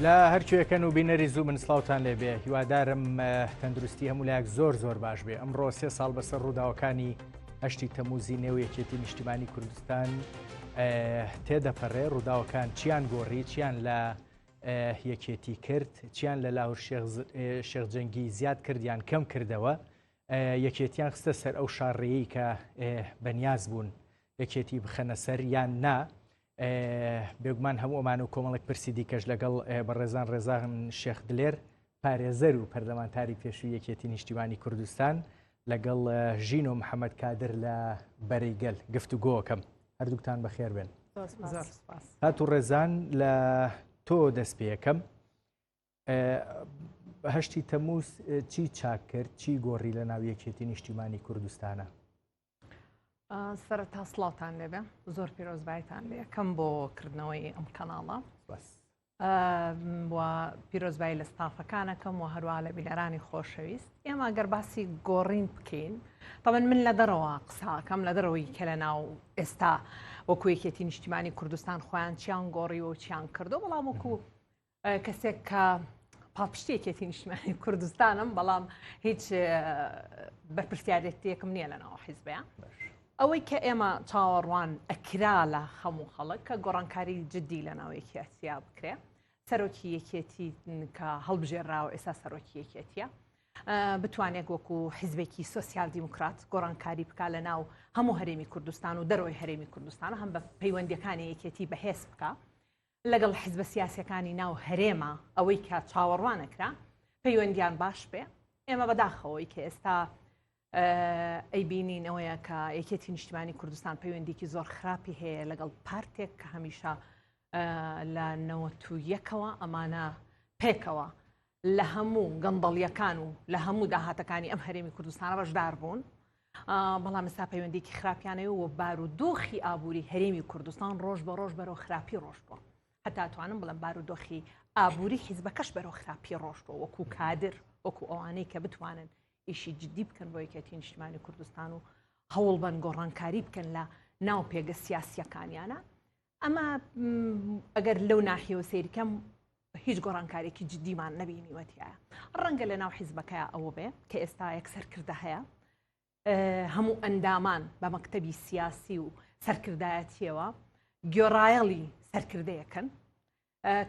لا هەرکوێکەن و بینەری زوو من سڵاوتان لێبێ هیوادارم تەندروستی هەمولایەک زۆر باش بێ. ئەمڕۆ 3 ساڵ بەسەر ڕووداوەکانی 8 تەموزی نێو یەکێتی نیشتیمانی کوردستان تێدەپەڕێ. ڕووداوەکان چیان گۆڕی، چیان لە یەکێتی کرد، چیان لە لاور شێخجەنگی زیاد کردیان کەم کردەوە، یەکێتیان خستە سەر ئەو شاڕێیی کە بەنیاز بوون یەکێتی بخەنە سەر یان نا. بێگومان هەموو ئەمان و کۆمەڵێک پرسی دیکەش لەگەڵ بەڕێزان ڕێزان شێخ دلێر پارێزەر و پەرلەمانتاری پێشووی یەکێتی نیشتیمانی کوردستان لەگەڵ ژین و محەممەد کادر لە بەرەیگەل گفتوگۆکەم. هەردووکتان بەخێر بێن. هاتوو ڕێزان لە تۆ دەست پێ یەکەم. 8 تەموز چی چاک کرد، چی گۆڕی لە ناو یەکێتی نیشتیمانی کوردستانە؟ سەرەتا سڵاوتان لێبێ، زۆر پیرۆزبایتان لێ یەکەم بۆ کردنەوەی ئەم کەناڵە و پیرۆزبایی لە ستافەکانەکەم و هەروە لە بیلەرانی خۆشەویست. ئێمە گەر باسی گۆڕین بکەین، تەمەن من لە دەرەوە قساکەم لە دەرەوەی کە لە ناو ئێستا وەکو یەکێتی نیشتیمانی کوردستان خۆیان چیان گۆڕی و چیان کردو، بەڵام وەکو کەسێک کە پاپشتی یەکێتی نیشتیمانی کوردستانم، بەڵام هیچ بەرپرسیارەتێکم نییە لە ناو حیزبەیە. ئەوەی کە ئێمە چاوەڕوان ئەکرا لە هەموو خەڵک کە گۆڕانکاری جدی لە ناو یەکێتیە بکرێ، سەرۆکی یەکێتی کە هەڵبژێراوە ئێستا سەرۆکی یەکێتیە بتوانێت وەکو حیزبێکی سۆسیال دیموکرات گۆڕانکاری بکە لە ناو هەموو هەرێمی کوردستان و دەرەوەی هەرێمی کوردستان، هەم بە پەیوەندیەکانی یەکێتی بەهێز بکە لەگەڵ حیزبە سیاسیەکانی ناو هەرێمە. ئەوەی کە چاوەڕوانەکرا پەیوەندیان باش بێ. ئێمە بەداخەوەی کە ئێستا ئەیبینین ئەوەیە کە یەکێتی نیشتیمانی کوردستان پەیوەندێکی زۆر خراپی هەیە لەگەڵ پارتێک کە هەمیشە لە 91ەوە ئەمانە پێکەوە لە هەموو گەندەڵیەکان و لە هەموو داهاتەکانی ئەم هەرێمی کوردستانە بەشدار بوون، بەڵام ئێستا پەیوەندێکی خراپیانەوە و بارودۆخی ئابووری هەرێمی کوردستان ڕۆژ بە ڕۆژ بەرەو خراپی ڕۆژبووە. هەتا توانم بڵم بارودۆخی ئابووری حیزبەکەش بەرەو خراپی ڕۆژبووە، وەکو کادر، وەکو ئەوانەی کە بتوانن ئیشی جدی بکەن بۆ یەکێتی نیشتیمانی کوردستان و هەوڵ بن گۆڕانکاری بکەن لە ناو پێگە سیاسیەکانیانە. ئەمە ئەگەر لەو ناحیەوە سەیرکەم هیچ گۆڕانکارێکی جدیمان نەبینیوەتیایە. ڕەنگە لە ناو حیزبەکەیە ئەوە بێ کە ئێستا یەک سەرکردە هەیە، هەموو ئەندامان بە مەکتەبی سیاسی و سەرکردایەتیەوە گۆڕایەڵی سەرکردەیەکەن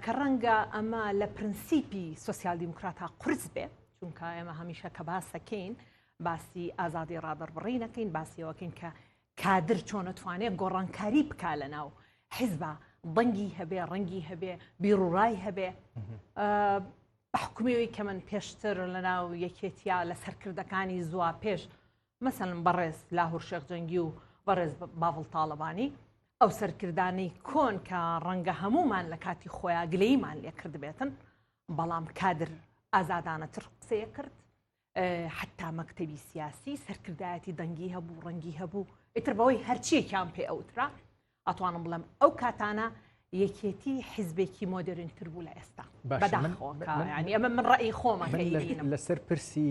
کە ڕەنگە ئەمە لە پرنسیپی سۆسیال دیموکراتە قورس بێ، چونکە ئێمە هەمیشە کە باسەکەین باسی ئازادی ڕادەربڕی نەکەین، باسیەوەکەین کە کادر چۆن ئەتوانێت گۆڕانکاری بکا لە ناو حیزبە، دەنگی هەبێ، ڕەنگی هەبێ، بیرڕای هەبێ. بە حکومەوەی کە من پێشتر لە ناو یەکێتیا لە سەرکردەکانی زووا پێش مەسەڵەن بەڕێز لاهور شێخجەنگی و بەڕێز باڤڵ تاڵەبانی، ئەو سەرکردانەی کۆن کە ڕەنگە هەمومان لە کاتی خۆیان گلەیمان لێ کرد بێتن، بەڵام کادر ئازادانەتر قسەیە کرد، حتا مەکتەبی سیاسی سەرکردایەتی دەنگی هەبوو، ڕەنگی هەبوو، ئیتر بەوەی هەرچیەکیان پێ ئەوترا. ئەتوانم بڵێم ئەو کاتانە یەکێتی حیزبێکی مۆدرنتر بوو لە ئێستا بەداخەوە. ینی ئەمە من ڕەئی خۆمە لەسەر پرسی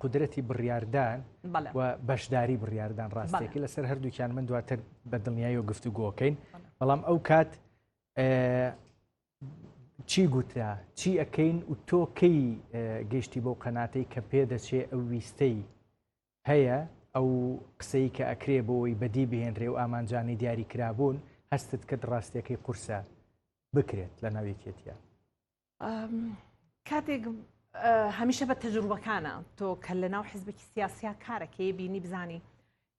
قودرەتی بڕیاردان و بەشداری بڕیاردان ڕاستێکی لەسەر هەردووکیان من دواتر بە دڵنیایی و گفتوگۆکەین، بەڵام ئەو کات چی گوترا، چی ئەەکەین و تۆ کەی گەیشتی بۆ قەناتەی کە پێدەچێ ئەو ویستەی هەیە ئەو قسەی کە ئەکرێ بۆەوەی بەدی بهێنرێ و ئامانجانی دیاری کرابوون هەستت کرد ڕاستیەکەی قورسە بکرێت لە ناو یەکێتیە؟ کاتێک هەمیشە بە تەجروبەکانە تۆ کە لە ناو حیزبێکی سیاسیا کارەکەی بینی بزانی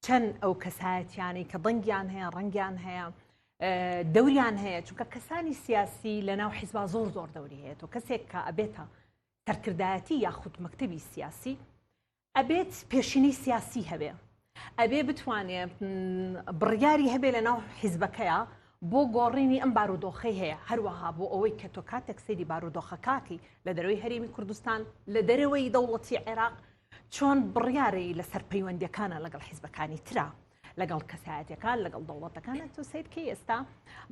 چەند ئەو کەسایەتیانی کە دەنگیان هەیە، ڕەنگیان هەیە، دەوریان هەیە، چونکە کەسانی سیاسی لە ناو حیزبا زۆر دەوری هەیە. تۆ کەسێک کە ئەبێتە سەرکردایەتی یاخود مەکتەبی سیاسی ئەبێت پێشینەی سیاسی هەبێ، ئەبێ بتوانێت بڕیاری هەبێ لە ناو حیزبەکەیە بۆ گۆڕینی ئەم بارودۆخەی هەیە، هەروەها بۆ ئەوەی کە تۆ کاتێک سەیری بارودۆخەکاتی لە دەرەوەی هەرێمی کوردستان، لە دەرەوەی دەوڵەتی عێراق چۆن بڕیاری لەسەر پەیوەندیەکانە لەگەڵ حیزبەکانی ترا، لەگەڵ کەسایەتەکان، لەگەڵ دەوڵەتەکانە. تۆ سیرکەی ئێستا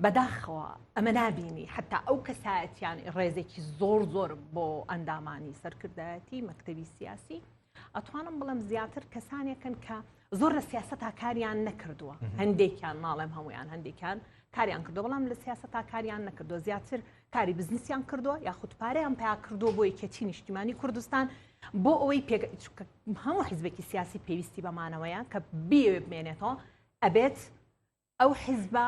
بەداخەوە ئەمە نابینی، حتا ئەو کەسایەتیان ڕێزێکی زۆر بۆ ئەندامانی سەرکردایەتی مەکتەبی سیاسی ئەتوانم بڵم زیاتر کەسانێکن کە زۆر لە سیاسەتا کاریان نەکردووە، هەندێکیان ناڵێم هەمویان، هەندێکیان کاریان کردو بەڵام لە سیاسەتا کاریان نەکردو زیاتر کاری بزنسیان کردووە یاخود پارەیان پیا کردو بۆ یەکێتی نیشتیمانی کوردستان بۆ ئەوەی هەموو حیزبێکی سیاسی پێویستی بەمانەوەیە کە بیەوێ بمێنێتەوە ئەبێت ئەو حیزبە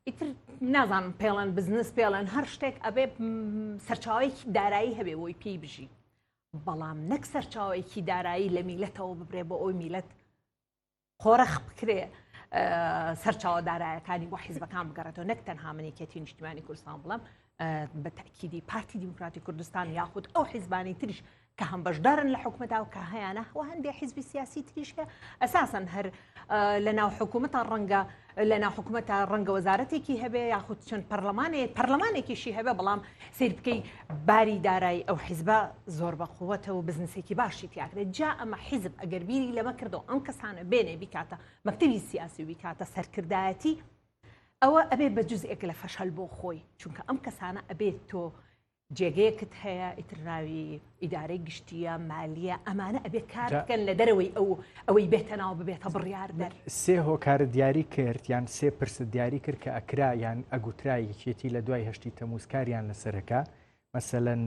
ئیتر نازانم پێڵەن بزنس پێڵەن هەر شتێک ئەبێ سەرچاوەیەکی دارایی هەبێ بۆی پێی بژی بەڵام نەک سەرچاوەیەکی دارایی لە میلەتەوە ببرێ بۆ ئەوی میلەت خۆرەخ بکرێ سەرچاوە دارایەکانی بۆ حیزبەکان بگەڕێتەوە نەک تەنها منێکێتی نیشتیمانی کوردستان بڵام بە تاکیدی پارتی دیموکراتی کوردستان یاخود ئەو حیزبانی تریش کە هەم بەشدارن لە حکومەتا و کە هەیەە و هەندێک حیزبی سیاسی تریش هەیە ئەساساً هەر لە ناو حکوومەتە ڕەنگە لە ناو حکوومەتە ڕەنگە وەزارەتێکی هەبێ یاخود چەند پەرلەمانێکیشی هەبێ بەڵام سیر بکەی باری دارایی ئەو حیزبە زۆر بەقووەتە و بزنسێکی باشی تیاکرێت جا ئەمە حیزب ئەگەر بیری لەمە کردەوە ئەم کەسانە بێنێ بیکاتە مەکتەبی سیاسی و بیکاتە سەرکردایەتی ئەوە ئەبێ بە جزئێک لە فەشەل بۆ خۆی چونکە ئەم کەسانە ئەبێت تۆ جێگەیەکت هەیە ئیترراوی ئیدارەی گشتیە مالیە ئەمانە ئەبێ کار بکەن لە دەرەوەی ئەوەی بێتەناو ببێتە بڕیار دەر سێ هۆکارە دیاری کرد یان سێ پرسە دیاری کرد کە ئەکرا یان ئەگوترا یەکێتی لە دوای هەشتی تەمووزکاریان لەسەرەکە مەسەلەن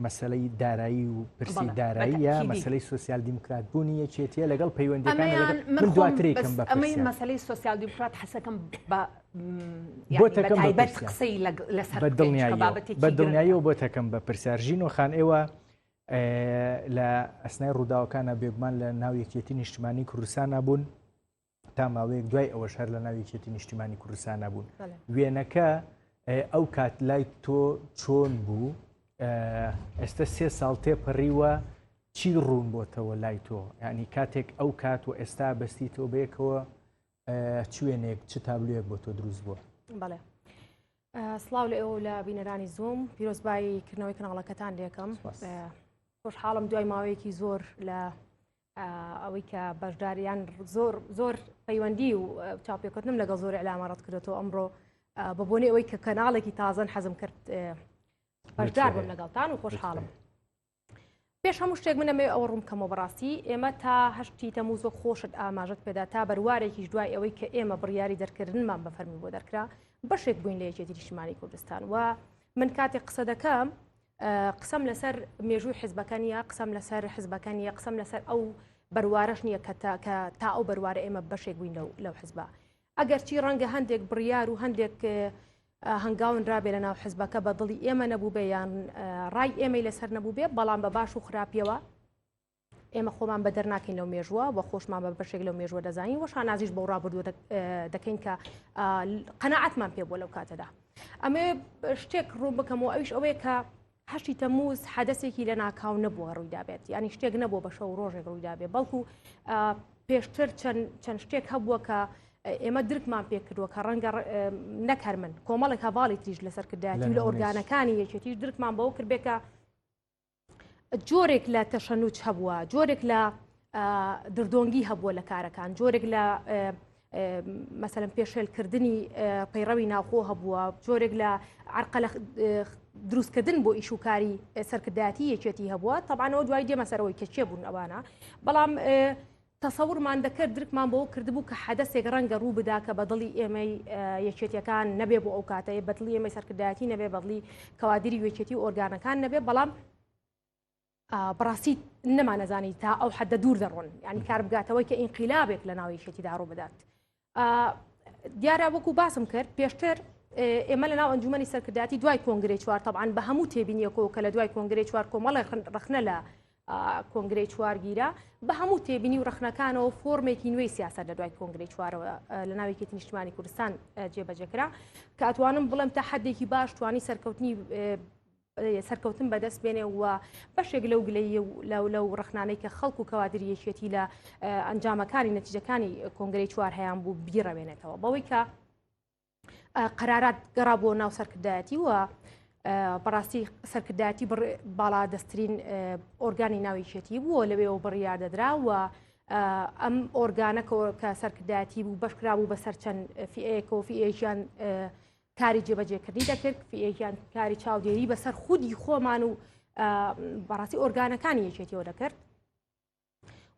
مەسەلەی دارایی و پرسی داراییە مەسەلەی سوسیال دیموکرات بوونی یەکێتیە لەگەڵ پەیوەندەکان من دواترێکم بە ئەمەی مەسەلەی سوسیال دیموکرات حەسەکەم بۆ تایبەت قسەی لەسەر بە دڵنیاییەوە بۆ تەکەم بە پرسیارژین و خان ئێوە لە ئەسنای ڕووداوەکانە بێگومان لە ناو یەکێتی نیشتیمانی کوردستان بوون تا ماوەیەک دوای ئەوەش هەر لە ناو یەکێتی نیشتیمانی کوردستان بوون وێنەکە ئەو کات لای تۆ چۆن بوو ئێستا سێ ساڵ تێپەڕیوە چی ڕوون بۆتەوە لای تۆ ینی کاتێک ئەو کات و ئێستا بەستیتەوە بەیەکەوە چوێنێک چ تابلوێک بۆ تۆ دروست بووە بەڵێ سڵاو لە ئێوە لە بینەرانی زوم پیرۆزبایی کردنەوەی کەناڵەکەتان دێکەم خۆشحاڵم دوای ماوەیەکی زۆر لە ئەوەی کە بەشداریان زۆر پەیوەندی و چاپێککەوتنم لەگەڵ زۆر ئەلامەڕەت کردێتەوە ئەمڕۆ بە بۆنی ئەوەی کە کەناڵێکی تازەن حەزم کرد بەشدار بم لەگەڵتان و خۆشحاڵم پێش هەموو شتێک منەمێ ئەوە ڕوومکەمەوە بەڕاستی ئێمە تا هەشتی تەمووز وەک خۆشت ئاماژەت پێدا تا بەروارێکیش دوای ئەوەی کە ئێمە بڕیاری دەرکردنمان بە فەرمی بۆ دەرکرا بەشێک بووین لە یەکێتی نیشتیمانی کوردستان و من کاتێک قسە دەکەم قسەم لەسەر مێژووی حیزبەکان نیە قسەم لەسەر حیزبەکان نیە قسەم لەسەر ئەو بەروارەش نییە کە تا ئەو بەروارە ئێمە بەشێک بووین لەو حیزبە ئەگەرچی ڕەنگە هەندێک بڕیار و هەندێک هەنگاون رابێ لە ناو حیزبەکە بە دڵی ئێمە نەبوو بێ یان ڕای ئێمەی لەسەر نەبوو بێ بەڵام بە باش و خراپیەوە ئێمە خۆمان بە دەرناکەین لەو مێژووە بە خۆشمان بە بەشێک لەو مێژووە دەزانین وە شانازیش بەو ڕابردووە دەکەین کە قەناعەتمان پێ بووە لەو کاتەدا ئەمێ شتێک ڕوو بکەمەوە ئەویش ئەوەیە کە هەشتی تەمووز حەدەسێکی لە ناکاو نەبووە ڕوویدا بێت ینی شتێک نەبووە بە شەو ڕۆژێک ڕوویدا بێت بەڵکو پێشتر چەند شتێک هەبووە کە ئێمە درکمان پێ کردووە کە ڕەنگە نەکەر من کۆمەڵێک هەواڵی تریش لەسەرکردایەتی لە ئۆرگانەکانی یەکێتیش درکمان بەوە کرد بێکە جۆرێک لە تەشەنوچ هەبووە جۆرێک لە دردۆنگی هەبووە لە کارەکان جۆرێک لە مەسەلەن پێشێلکردنی پەیڕەوی ناوخۆ هەبووە جۆرێک لە عەرقەلە دروستکردن بۆ ئیشوکاری سەرکردایەتی یەکێتی هەبووە تەبعانەوە دوای دێمە سەرەوەی کە چێ بوون ئەوانە بەڵام تەسەورمان دەکرد درکمان بۆ کردبوو کە حەدەسێک ڕەنگە ڕوو بدا کە بەدڵی ئێمەی یەکێتیەکان نەبێ بۆ ئەو کاتەیە بەدڵی ئێمەی سەرکردایەتی نەبێ بەدڵی کەوادری یەکێتی ئۆرگانەکان نەبێ بەڵام بەڕاستی نەمانەزانی تا ئەو حەدە دوور دەڕۆن ینی کار بگاتەوەی کە ئینقیلابێک لە ناو یەکێتیدا ڕوو بدات دیارە وەکو باسم کرد پێشتر ئێمە لە ناو ئەنجومەنی سەرکردایەتی دوای کۆنگرەی چوار تەبعاً بە هەموو تێبینیەکەوە کە لە دوای کۆنگرەی چوار کۆمەڵی ڕخنە لە کۆنگرەی چوارگیرە بە هەموو تێبینی و ڕخنەکانەوە فۆرمێکی نوێی سیاست لە دوای کۆنگرەی چوارەوە لە ناو یەکێتی نیشتیمانی کوردستان جێبەجێکرا کە ئەتوانم بڵێم تا حەدێکی باش توانی سەرکەوتن بەدەست بێنێ و بەشێک لەو گلەیە لەو ڕخنانەی کە خەڵک و کەوادری یەکێتی لە ئەنجامەکانی نەتیجەکانی کۆنگرەی چوار هەیان بوو بیڕەوێنێتەوە بەوەی کە قەرارات گەڕا بۆ ناو سەرکردایەتی و بەڕاستی سەرکردایەتی باڵا دەستترین ئۆرگانی ناویشێتی بووە لەوێەوە بڕیار دەدرا و ئەم ئۆرگانەکە کە سەرکردایەتی بوو بەشکرا بوو بەسەر چەند فیئەیەکەوە فیئەیەکیان کاری جێبەجێکردنی دەکرد فیئەیەکیان کاری چاودێری بەسەر خودی خۆمان و بەڕاستی ئۆرگانەکانی یەکێتیەوە دەکرد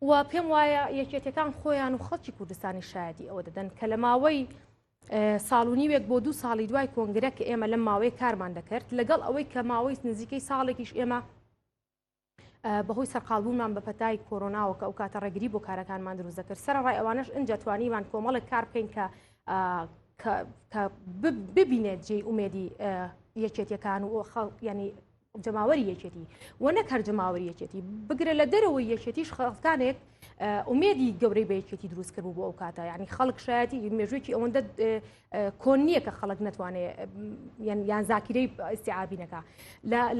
و پێم وایە یەکێتەکان خۆیان و خەڵکی کوردستانی شایەتی ئەوە دەدەن کە لە ماوەی ساڵ و نیوێک بۆ 2 ساڵی دوای کۆنگرە کە ئێمە لەم ماوەی کارمان دەکرد لەگەڵ ئەوەی کە ماوەی نزیکەی ساڵێکیش ئێمە بەهۆی سەرقالبوونمان بە پەتای کۆرۆناوە کە ئەو کاتە ڕێگری بۆ کارەکانمان دروست دەکرد سەرڕای ئەوانش ئەنجە توانیمان کۆمەڵێک کار بکەین کە ببینێت جێی ئومێدی یەکێتیەکان و ینی جەماوەری یەکێتی و نەک هەر جەماوەری یەکێتی بگرە لە دەرەوەی یەکێتیش خەڵکانێک ئومێدی گەورەی بە یەکێتی دروست کرد بۆ ئەو کاتە ینی خەڵک شایەتی مێژوێکی ئەوەندە کۆن نییە کە خەڵک نەتوانێت یان زاکیرەی ئیستیعابی نەکا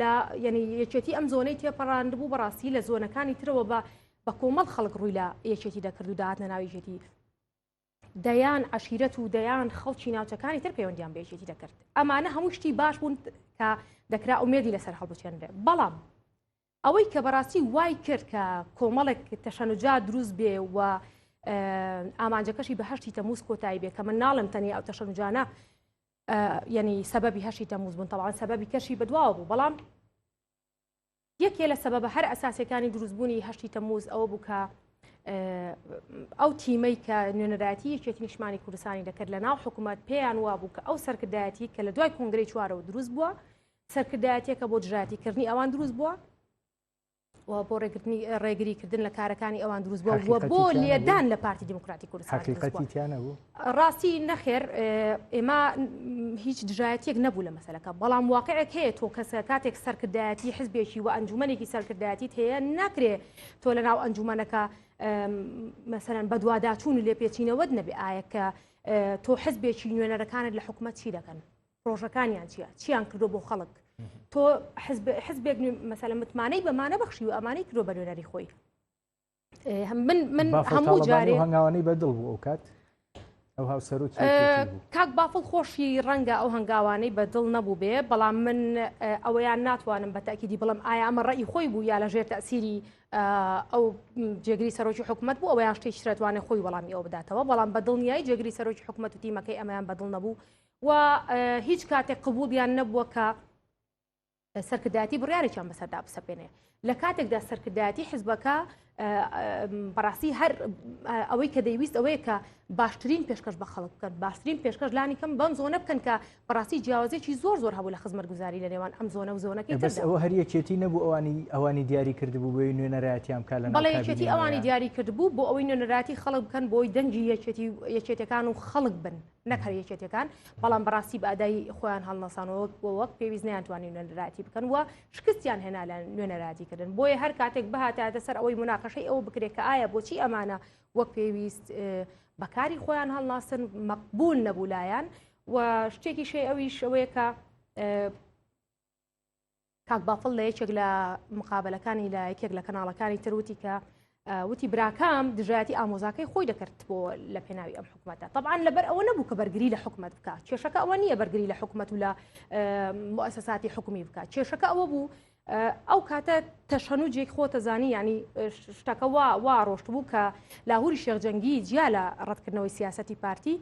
لە ینی یەکێتی ئەم زۆنەی تێپەڕاندبوو بەڕاستی لە زۆنەکانی ترەوە بە کۆمەڵ خەڵک ڕووی لە یەکێتی دەکرد و داهاتنە ناو یەکێتی دەیان عشیرەت و دەیان خەڵکی ناوچەکانی تر پەیوەندیان بە یەکێتی دەکرد ئەمانە هەموو شتی باش بوون کە دەکرا ئومێدی لەسەر هەڵبچێنرێ بەڵام ئەوەی کە بەڕاستی وای کرد کە کۆمەڵێک تەشەنجات دروست بێ و ئامانجەکەشی بە 8 تەموز کۆتایی بێ کە من ناڵم تەنیا ئەو تەشەنجانە ینی سەبەبی 8 تەموز بوون تەواان سەبەبی کەشی بەدواوە بوو بەڵام یەکێ لە سەبەبە هەر ئەساسەکانی دروستبوونی 8 تەموز ئەوە بوو کە ئەو تیمەی کە نوێنەرایەتی یەکێتی نیشتیمانی کوردستانی دەکرد لە ناو حکوومەت پێیان وا بوو کە ئەو سەرکردایەتی کە لە دوای کۆنگرەی چوارەوە دروست بووە سەرکردایەتێکە بۆ دژایەتیکردنی ئەوان دروست بووە و بۆ ڕێگریکردن لە کارەکانی ئەوان دروست بووە و بۆ لێدان لە پارتی دموکراتی کوردستان ڕاستی نەخێر ئێمە هیچ دژایەتێک نەبوو لە مەسەلەکە بەڵام واقعێک هەیە تۆ کەسە کاتێک سەرکردایەتی حزبێکی و ئەنجومەنێکی سەرکردایەتیت هەیە ناکرێ تۆ لە ناو ئەنجومەنەکە مەسەرەن بە دوواداچوون و لێپێچینەوەت نەبێ ئایا کە تۆ حزبێکی نوێنەرەکانت لە حکوومەت چی دەکەن پرۆژەکانیان چیان کردو بۆ خەڵک تۆ حزبێک مەسەلە متمانەی بەمانە بەخشی و ئەمانەی کردو بە نوێنەری خۆی من هەموو جارێ هەنگاوانەی بەدڵ بوو ئەو کات ئەو هاوسەرۆکی کاک بافڵ خۆشی ڕەنگە ئەو هەنگاوانەی بەدڵ نەبوو بێ بەڵام من ئەوەیان ناتوانم بە تاکیدی بڵم ئایا ئەمە ڕێی خۆی بوو یا لەژێر تەسیری ئەو جێگری سەرۆکی حکوومەت بوو ئەویان شتێکی شرێتوانێ خۆی وەڵامی ئەوە بداتەوە بەڵام بەدڵنیایی جێگری سەرۆکی حکوومەت و تیمەکەی ئەمەیان بەدڵ نەبوو و هیچ کاتێک قبولیان نەبووە کە سەرکردایەتی بڕیارێکیان بەسەردا بسەپێنێ لە کاتێکدا سەرکردایەتی حزبەکە بەڕاستی هەر ئەوەی کە دەیویست ئەوەیە کە باشترین پێشکەش بە خەڵک بکەن باشترین پێشکەش لانی کەم بەم زۆنە بکەن کە بەڕاستی جیاوازێکی زۆر هەبوو لە خزمەتگوزاری لە نێوان ئەم زۆنە و زۆنەکەی بەس ئەوە هەر یەکێتی نەبوو ئەوانی دیاری کردبوو بۆی نوێنەرایەتیان کا لە بەڵێ یەکێتی ئەوانی دیاری کردبوو بۆ ئەوەی نوێنەراتی خەڵک بکەن بۆی دەنگی یەکێتەکان و خەڵک بن نەک هەر یەکێتەکان بەڵام بەڕاستی بە ئەدای خۆیان هەڵنەسانەوە بۆ وەک پێویست نەیانتوانی نوێنەراتی بکەن و شکستیان هێنا لە نوێنەراتیکردن بۆیە هەر کاتێک بهاتە سەر ئەوەی مناقەشەی ئەوە بکرێت کە ئایا بۆچی ئەمانە وەک پێویست بەکاری خۆیان هەڵناسن مەقبول نەبوو لایەن و شتێکی شێ ئەویش ئەوەیە کە کاک بافڵ لە یەکێک لە مقابلەکانی لە یەکێک لە کەناڵەکانی تروتی کە وتی براکەم دژایەتی ئامۆزاکەی خۆی دەکرد بۆ لە پێناوی ئەم حکوومەتە طبعاً لەبەر ئەوە نەبوو کە بەرگری لە حکوومەت بکات کێشەکە ئەوە نییە بەرگری لە حکوومەت و لە مؤسساتی حکومی بکات کێشەکە ئەوە بوو ئەو کاتە تەشەنوجێک خۆتە زانی ینی شتەکە وا ڕۆشت بوو کە لاهوری شێخجەنگی جیا لە ڕەتکردنەوەی سیاسەتی پارتی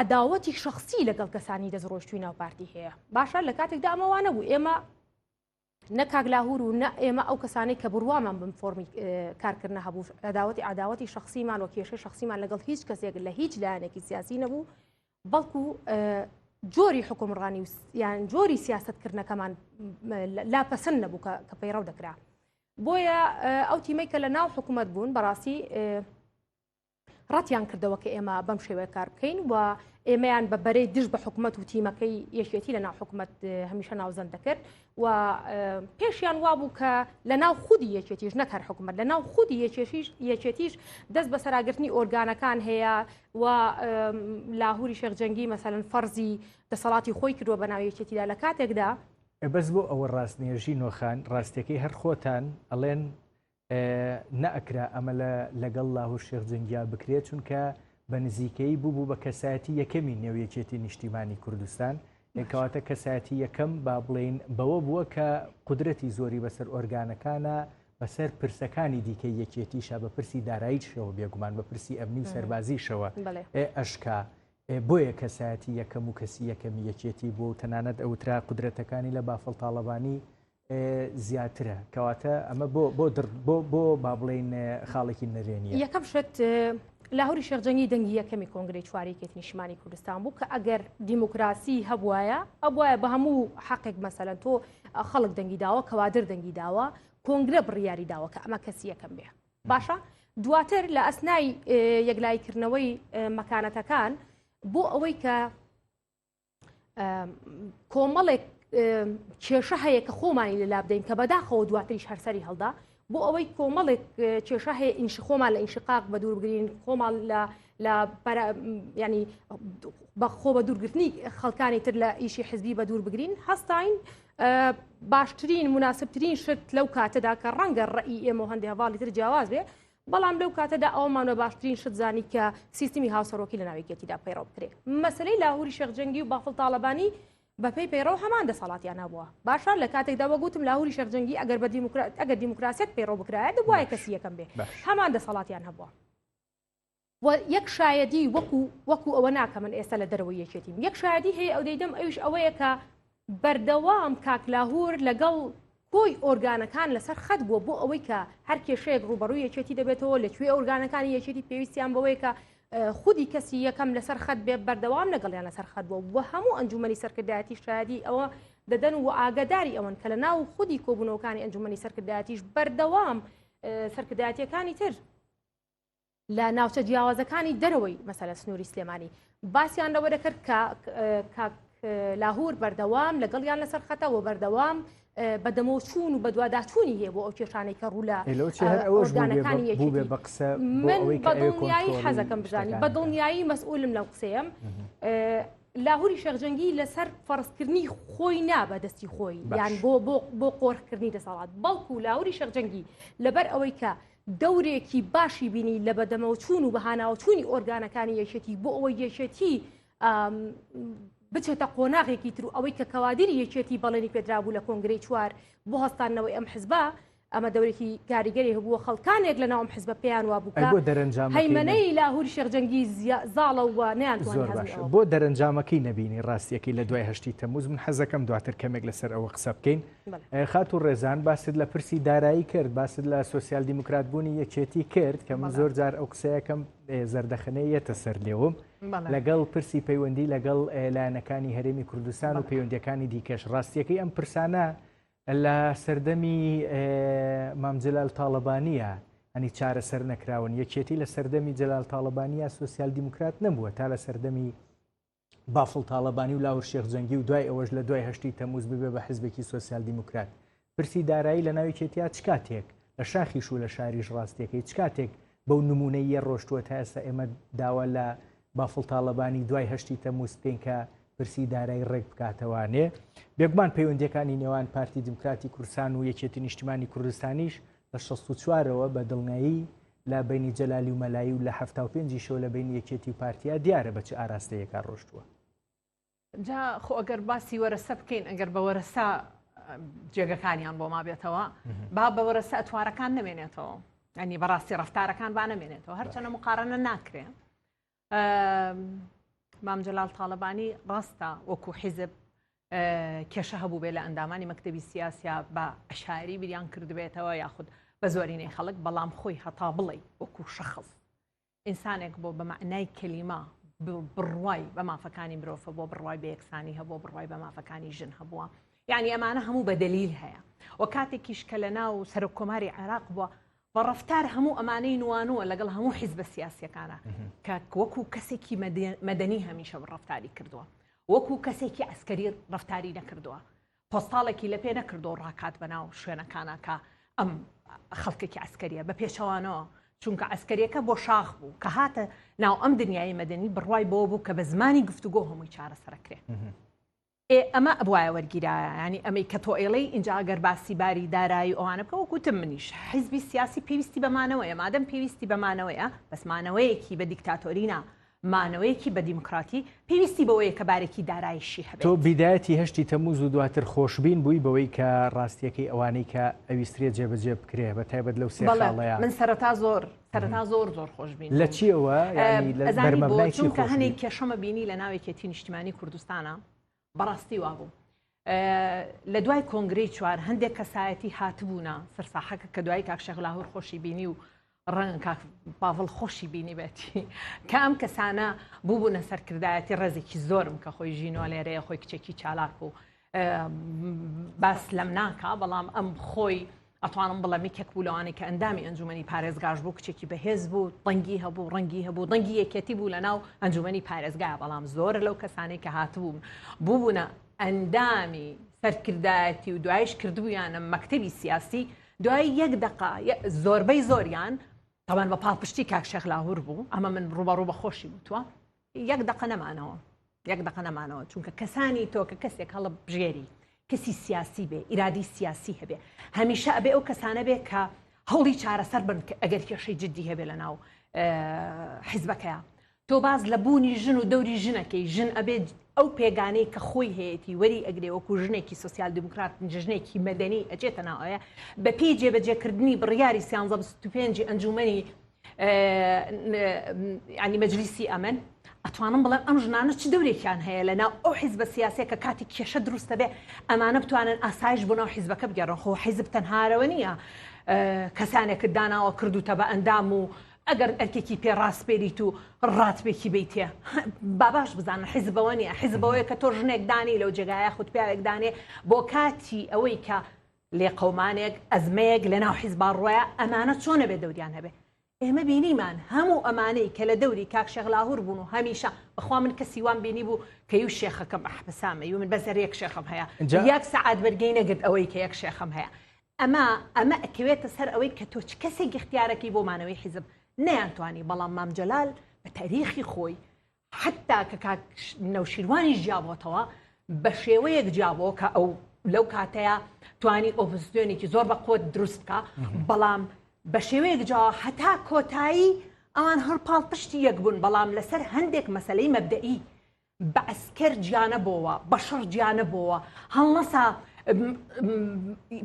عداوەتی شخصی لەگەڵ کەسانی دەستڕۆشتووی ناو پارتی هەیە باشە لە کاتێکدا ئەمەوانە بوو ئێمە نە کاک لاهور و نە ئێمە ئەو کەسانەی کە بڕوامان بم فۆرمی کارکردنە هەبوو عداوەتی شخصیمان و کێشەی شخصیمان لەگەڵ هیچ کەسێک لە هیچ لایەنێکی سیاسی نەبوو بەڵکو جۆری حکومڕانی یان جۆری سیاستکردنەکەمان لاپەسەند نەبوو کە پەیڕەو دەکرا بۆیە ئەو تیمەی کە لە ناو حکوومەت بوون بەڕاستی ڕەتیان کردەوە کە ئێمە بەم شێوەیە کار بکەین و ئێمەیان بە بەرەی دژ بە حکوومەت و تیمەکەی یەکێتی لە ناو حکوومەت هەمیشە ناوزەند دەکرد و پێشیان وابوو کە لە ناو خودی یەکێتیش نەک هەر حکوومەت لە ناو خودی یەکێتیش دەست بە سەراگرتنی ئۆرگانەکان هەیە و لاهوری شێخجەنگی مەسەلەن فەرزی دەسەڵاتی خۆی کردووە بە ناو یەکێتیدا لە کاتێکدا بەس بۆ ئەوە ڕاستنێژی نۆخان ڕاستیەکەی هەر خۆتان ئەڵێن نەئەکرا ئەمە لەگەڵ لاهور شێخجەنگیا بکرێت چونکە بە نزیکەی بوو بە کەسایەتی یەکەمی نێویەکێتی نیشتیمانی کوردستان کەواتە کەسایەتی یەکەم با بڵێن بەوە بووە کە قودرەتی زۆری بەسەر ئۆرگانەکانە بەسەر پرسەکانی دیکەی یەکێتیشە بە پرسی داراییشەوە بێگومان بە پرسی ئەمنی و سەربازیشەوە ئەشکا بۆیە کەسایەتی یەکەم و کەسی یەکەمی یەکێتی بۆ تەنانەت ئەوترا قودرەتەکانی لە بافڵ تاڵەبانی زیاترە کەواتە ئەمە بۆ با بڵێن خاڵێکی نەرێنیە یەکەم شت لاهوری شێخجەنگی دەنگی یەکەمی کۆنگرەی چوارەکێتی نیشتیمانی کوردستان بوو کە ئەگەر دیموکراسی هەبوایە ئەبوایە بە هەموو حەقێک مەسەلەن تۆ خەڵک دەنگی داوە کەوادر دەنگی داوە کۆنگرە بڕیاری داوە کە ئەمە کەسی یەکەم بێ باشە دواتر لە ئەسنای یەکلایکردنەوەی مەکانەتەکان بۆ ئەوەی کە کۆمەڵێک کێشە هەیە کە خۆمانی لەلا بدەین کە بەداخەوە دواتریش هەرسەری هەڵدا بۆ ئەوەی کۆمەڵێک کێشە هەیە خۆمان لە ئینشقاق بە دوور بگرین خۆمان لە ینی بەخۆ بە دوورگرتنی خەڵکانی تر لە ئیشی حزبی بە دوور بگرین هەستاین باشترین مناسبترین شت لەو کاتەدا کە ڕەنگە ڕەئی ئێمە هەندێک هەواڵی تر جیاواز بێ بەڵام لەو کاتەدا ئەومانە باشترین شت زانی کە سیستمی هاوسەرۆکی لە ناوێکێتیدا پەیڕەو بکرێت مەسلەی لاهوری شێخجەنگی و باڵ تاڵەبانی بەپێی پەیڕەو هەمان دەسەڵاتیان هەبووە باشە لە کاتێکدا وەگوتم لاهوری شێخجەنگی ئەگەر دیموکراسیت پەیڕەو بکرایە دەبوایە کەسی یەکەم بێ هەمان دەسەڵاتیان هەبووە یەک شایەدی وەکو ئەوە ناکە من ئێستا لە دەرەوەی یەکێتیم یەک شایەدی هەیە ئەو دەیدەم ئەوش ئەوەیە کە بەردەوام کاکلاهور لەگەڵ کۆی ئۆرگانەکان لەسەر خەت بووە بۆ ئەوەی کە هەر کێشەیەک ڕوبەڕووی یەکێتی دەبێتەوە لەکوێ ئۆرگانەکانی یەکێتی پێویستیان بەوەی کە خودی کەسی یەکەم لەسەر خەت بێ بەردەوام لەگەڵیان لەسەر خەت بووە و هەموو ئەنجومەنی سەرکردایەتی شایەدی ئەوە دەدەن و ئاگاداری ئەوەن کە لە ناو خودی کۆبوونەوەکانی ئەنجومەنی سەرکردایەتیش بەردەوام سەرکردایەتیەکانی تر لە ناوچە جیاوازەکانی دەرەوەی مەسەلە سنووری سلێمانی باسییان لەوە دەکرد کە لاهور بەردەوام لەگەڵیان لەسەر خەتەوە بەردەوام بەدەمەوچوون و بە دوواداچوونی هەیە بۆ ئەو کێشانەی کە ڕوو لە ئۆرگانەکانی یەکێتی من بەدڵنیایی حەزەکەم بزانی بەدڵنیایی مەسئولم لەو قسەیەم لاهوری شێخجەنگی لەسەر فەرزکردنی خۆی نابە دەستی خۆی یان بۆ قۆڕکردنی دەسەڵات بەڵکو لاهوری شێخجەنگی لەبەر ئەوەی کە دەورێکی باشی بینی لە بەدەمەوچوون و بەهاناوچوونی ئۆرگانەکانی یەکێتی بۆ ئەوەی یەکێتی بچێتە قۆناغێکی تر و ئەوەی کە کەوادری یەکێتی بەڵێنی پێدرابوو لە کۆنگرەی چوار بۆ هەستانەوەی ئەم حزبە ئەمە دەورێکی کاریگەری هەبووە خەڵکانێک لە ناو ئەم حزبە پێیان وا بووکە هەیمەنەی لاهوری شێخجەنگی زاڵە و نەیانتوانین بۆ دەرەنجامەکەی نەبینی ڕاستیەکەی لە دوای هەشتی تەموز من حەزەکەم دواتر کەمێک لەسەر ئەوە قسە بکەین خات و ڕێزان باست لە پرسی دارایی کرد باست لە سۆسیال دیموکرات بوونی یەکێتی کرد کە من زۆر جار ئەو قسەیەکەم زەردەخەنەی یەتە سەر لێوم لەگەڵ پرسی پەیوەندی لەگەڵ لایەنەکانی هەرێمی کوردستان و پەیوەندیەکانی دیکەش ڕاستیەکەی ئەم پرسانە لە سەردەمی مام جەلال تاڵەبانیە ئەنی چارەسەر نەکراون یەکێتی لە سەردەمی جەلال تاڵەبانیە سۆسیال دیموکرات نەبووە تا لە سەردەمی بافڵ تاڵەبانی و لاور شێخجەنگی و دوای ئەوەش لە دوای هەشتی تەموز ببێ بە حزبێکی سۆسیال دیموکرات پرسی دارایی لە ناوی کێتیا چ کاتێک لە شاخیش و لە شاریش ڕاستیەکەی چ کاتێک بەو نمونەیە ڕۆشتووە تا ئێستا ئێمە داوا لە بافڵ تاڵەبانی دوای هەشتی تەموز بکەین کە پرسی دارایی ڕێک بکاتەوانێ بێگومان پەیوەندیەکانی نێوان پارتی دیموکراتی کوردستان و یەکێتی نیشتیمانی کوردستانیش لە 64ەوە بە دڵنیایی لە بینی جەلالی و مەلایی و لە 75 شەو لە بینی یەکێتی و پارتیا دیارە بە چ ئاراستەیەکە ڕۆشتووە جا خۆ ئەگەر باسی وەرەسە بکەین ئەگەر بە وەرەسا جێگەکانیان بۆ ما بێتەوە با بە وەرەسە ئەتوارەکان نمێنێتەوە ینی بەڕاستی ڕەفتارەکان با نمێنێتەوە هەرچەنە مقارنە ناکرێ مام جەلال تاڵەبانی ڕاستە وەکو حیزب کێشە هەبوو بێ لە ئەندامانی مەکتەبی سیاسیا بە ئەشاری بیریان کردبێتەوە یاخود بە زۆرینەی خەڵک بەڵام خۆی هەتا بڵێ وەکو شەخص ئینسانێک بۆ بە معنای کەلیمە بڕوای بە مافەکانی مرۆڤ بۆ بڕوای بە یەکسانی هەبوو بڕوای بە مافەکانی ژن هەبووە یعنی ئەمانە هەموو بە دەلیل هەیە و کاتێکیش کە لە ناو سەرۆکۆماری عێراق بووە بە ڕەفتار هەموو ئەمانەی نوانووە لەگەڵ هەموو حیزبە سیاسیەکانە کە وەکو کەسێکی مەدەنی هەمیشە ڕەفتاری کردووە وەکو کەسێکی عسکەری ڕەفتاری نەکردووە پۆستاڵێکی لە پێ نەکردو ڕاکات بەناو شوێنەکانە کە ئەم خەڵکێکی عسکەریە بە پێشەوانەوە چونکە عسکەریەکە بۆ شاخ بوو کە هاتە ناو ئەم دنیای مەدەنی بڕوای بۆ بوو کە بە زمانی گفتوگۆ هەمووی چارەسەرەکرێ ئەمە ئەبوایە وەرگیرایە ینی ئەمەی کە تۆ ئێڵەی اینجا ئەگەر باسی باری دارایی ئەوانە بکە وەکوتم منیش حیزبی سیاسی پێویستی بەمانەوەیە مادەم پێویستی بەمانەوەیە بەس مانەوەیەکی بە دیکتاتۆرینا مانەوەیەکی بە دیموکراتی پێویستی بەوەیە کە بارێکی دارایشی هەبێت تۆ بیدایەتی هەشتی تەموز و دواتر خۆشببین بووی بەوەی کە ڕاستیەکەی ئەوانەی کە ئەویستریە جێبەجێ بکرێ بە تایبەت لەو سێ خاڵەیە من سەرەتا زۆر خۆشببین لە چیەوە چونکە هەنێک کێشەمە بینی لە ناوێکێتی نیشتیمانی کوردستانە بەڕاستی وا بوو لە دوای کۆنگرەی چوار هەندێک کەسایەتی هاتبوونە سەرساحەکە کە دوای کاک شێخ لاهور خۆشی بینی و ڕەنگە کاک باڤڵ خۆشی بینی بێتی کە ئەم کەسانە بووبوونە سەرکردایەتی ڕێزێکی زۆرم کە خۆی ژینۆ لێرەیە خۆی کچێکی چالاک و باس لەم ناکە بەڵام ئەم خۆی ئەتوانم بڵێ میکێک بوو لەوانەی کە ئەندامی ئەنجومەنی پارێزگاش بوو کچێکی بەهێز بوو دەنگی هەبوو ڕەنگی هەبوو دەنگی یەکێتی بوو لەناو ئەنجومەنی پارێزگای بەڵام زۆر لەو کەسانی کە هاتبوون بووبوونە ئەندامی سەرکردایەتی و دوایش کردبوویانە مەکتەبی سیاسی دوای یەک دقە زۆربەی زۆریان تاوان بە پاڵپشتی کاک شێخ لاهور بوو ئەمە من ڕوبەڕوو بە خۆشی بووتوە یەک دقە نەمانەوە یەک دقە نەمانەوە چونکە کەسانی تۆ کە کەسێک هەڵە بژێری کەسی سیاسی بێ ئیرادی سیاسی هەبێ هەمیشە ئەبێ ئەو کەسانە بێ کە هەوڵی چارەسەر بن ئەگەر کێشەی جددی هەبێ لە ناو حیزبەکەیە تۆ باز لە بوونی ژن و دەوری ژنەکەی ژن ئەبێت ئەو پێگانەی کە خۆی هەیەی وەری ئەگرێ وەکو ژنێکی سوسیال دموکرات ژنێکی مەدەنی ئەچێتە ناوەیە بە پێی جێبەجێکردنی بڕیاری 325 ئەنجومەنی ینی مەجلیسی ئەمن ئەتوانم بڵێن ئەم ژنانە چ دەورێکیان هەیە لەناو ئەو حیزبە سیاسەیە کە کاتی کێشە دروستە بێ ئەمانە بتوانن ئاسایش بۆ ناو حیزبەکە بگەڕن خۆ حیزب تەنهارەوە نییە کەسانێکت داناوە کردوتە بە ئەندام و ئەگەر ئەرکێکی پێڕاستپێریت و ڕاتبێکی بیتێ باباش بزانە حیزبەوە نیە حیزبەوەی کە تۆ ژنێک دانی لەو جێگایە خودت پیاوێک دانێ بۆ کاتی ئەوەی کە لێ قەومانێک ئەزمەیەک لە ناو حیزبان ڕۆیە ئەمانە چۆنە بێ دەوریان هەبێ ئێمە بینیمان هەموو ئەمانەی کە لە دەوری کاک شێخ لاهور بوون و هەمیشە بەخوا من کەسی وان بینی بوو کە یو شێخەکەم ئەحبسامە یو من بەزەر یەک شێخم هەیە یەک سەعات بەرگەی نەگرت ئەوەی کە یەک شێخم هەیە ئەمە ئەکەوێتە سەر ئەوەی کە تۆ چ کەسێک اختیارەکەی بۆ مانەوەی حیزب نەیانتوانی بەڵام مام جەلال بە تاریخی خۆی حتا کە کاک نەوشیروانی جیابۆتەوە بە شێوەیەک جیابەوە کە ئەو لەو کاتەیە توانی ئۆپۆزیسیۆنێکی زۆر بە قۆت دروست بکە بەڵام بە شێوەیەک جا هەتا کۆتایی ئەوان هەر پاڵپشتی یەک بوون بەڵام لەسەر هەندێک مەسەلەی مەبدەئی بە ئەسکەر گیانە بۆوە بەشەڕ گیانە بۆوە هەڵنەسا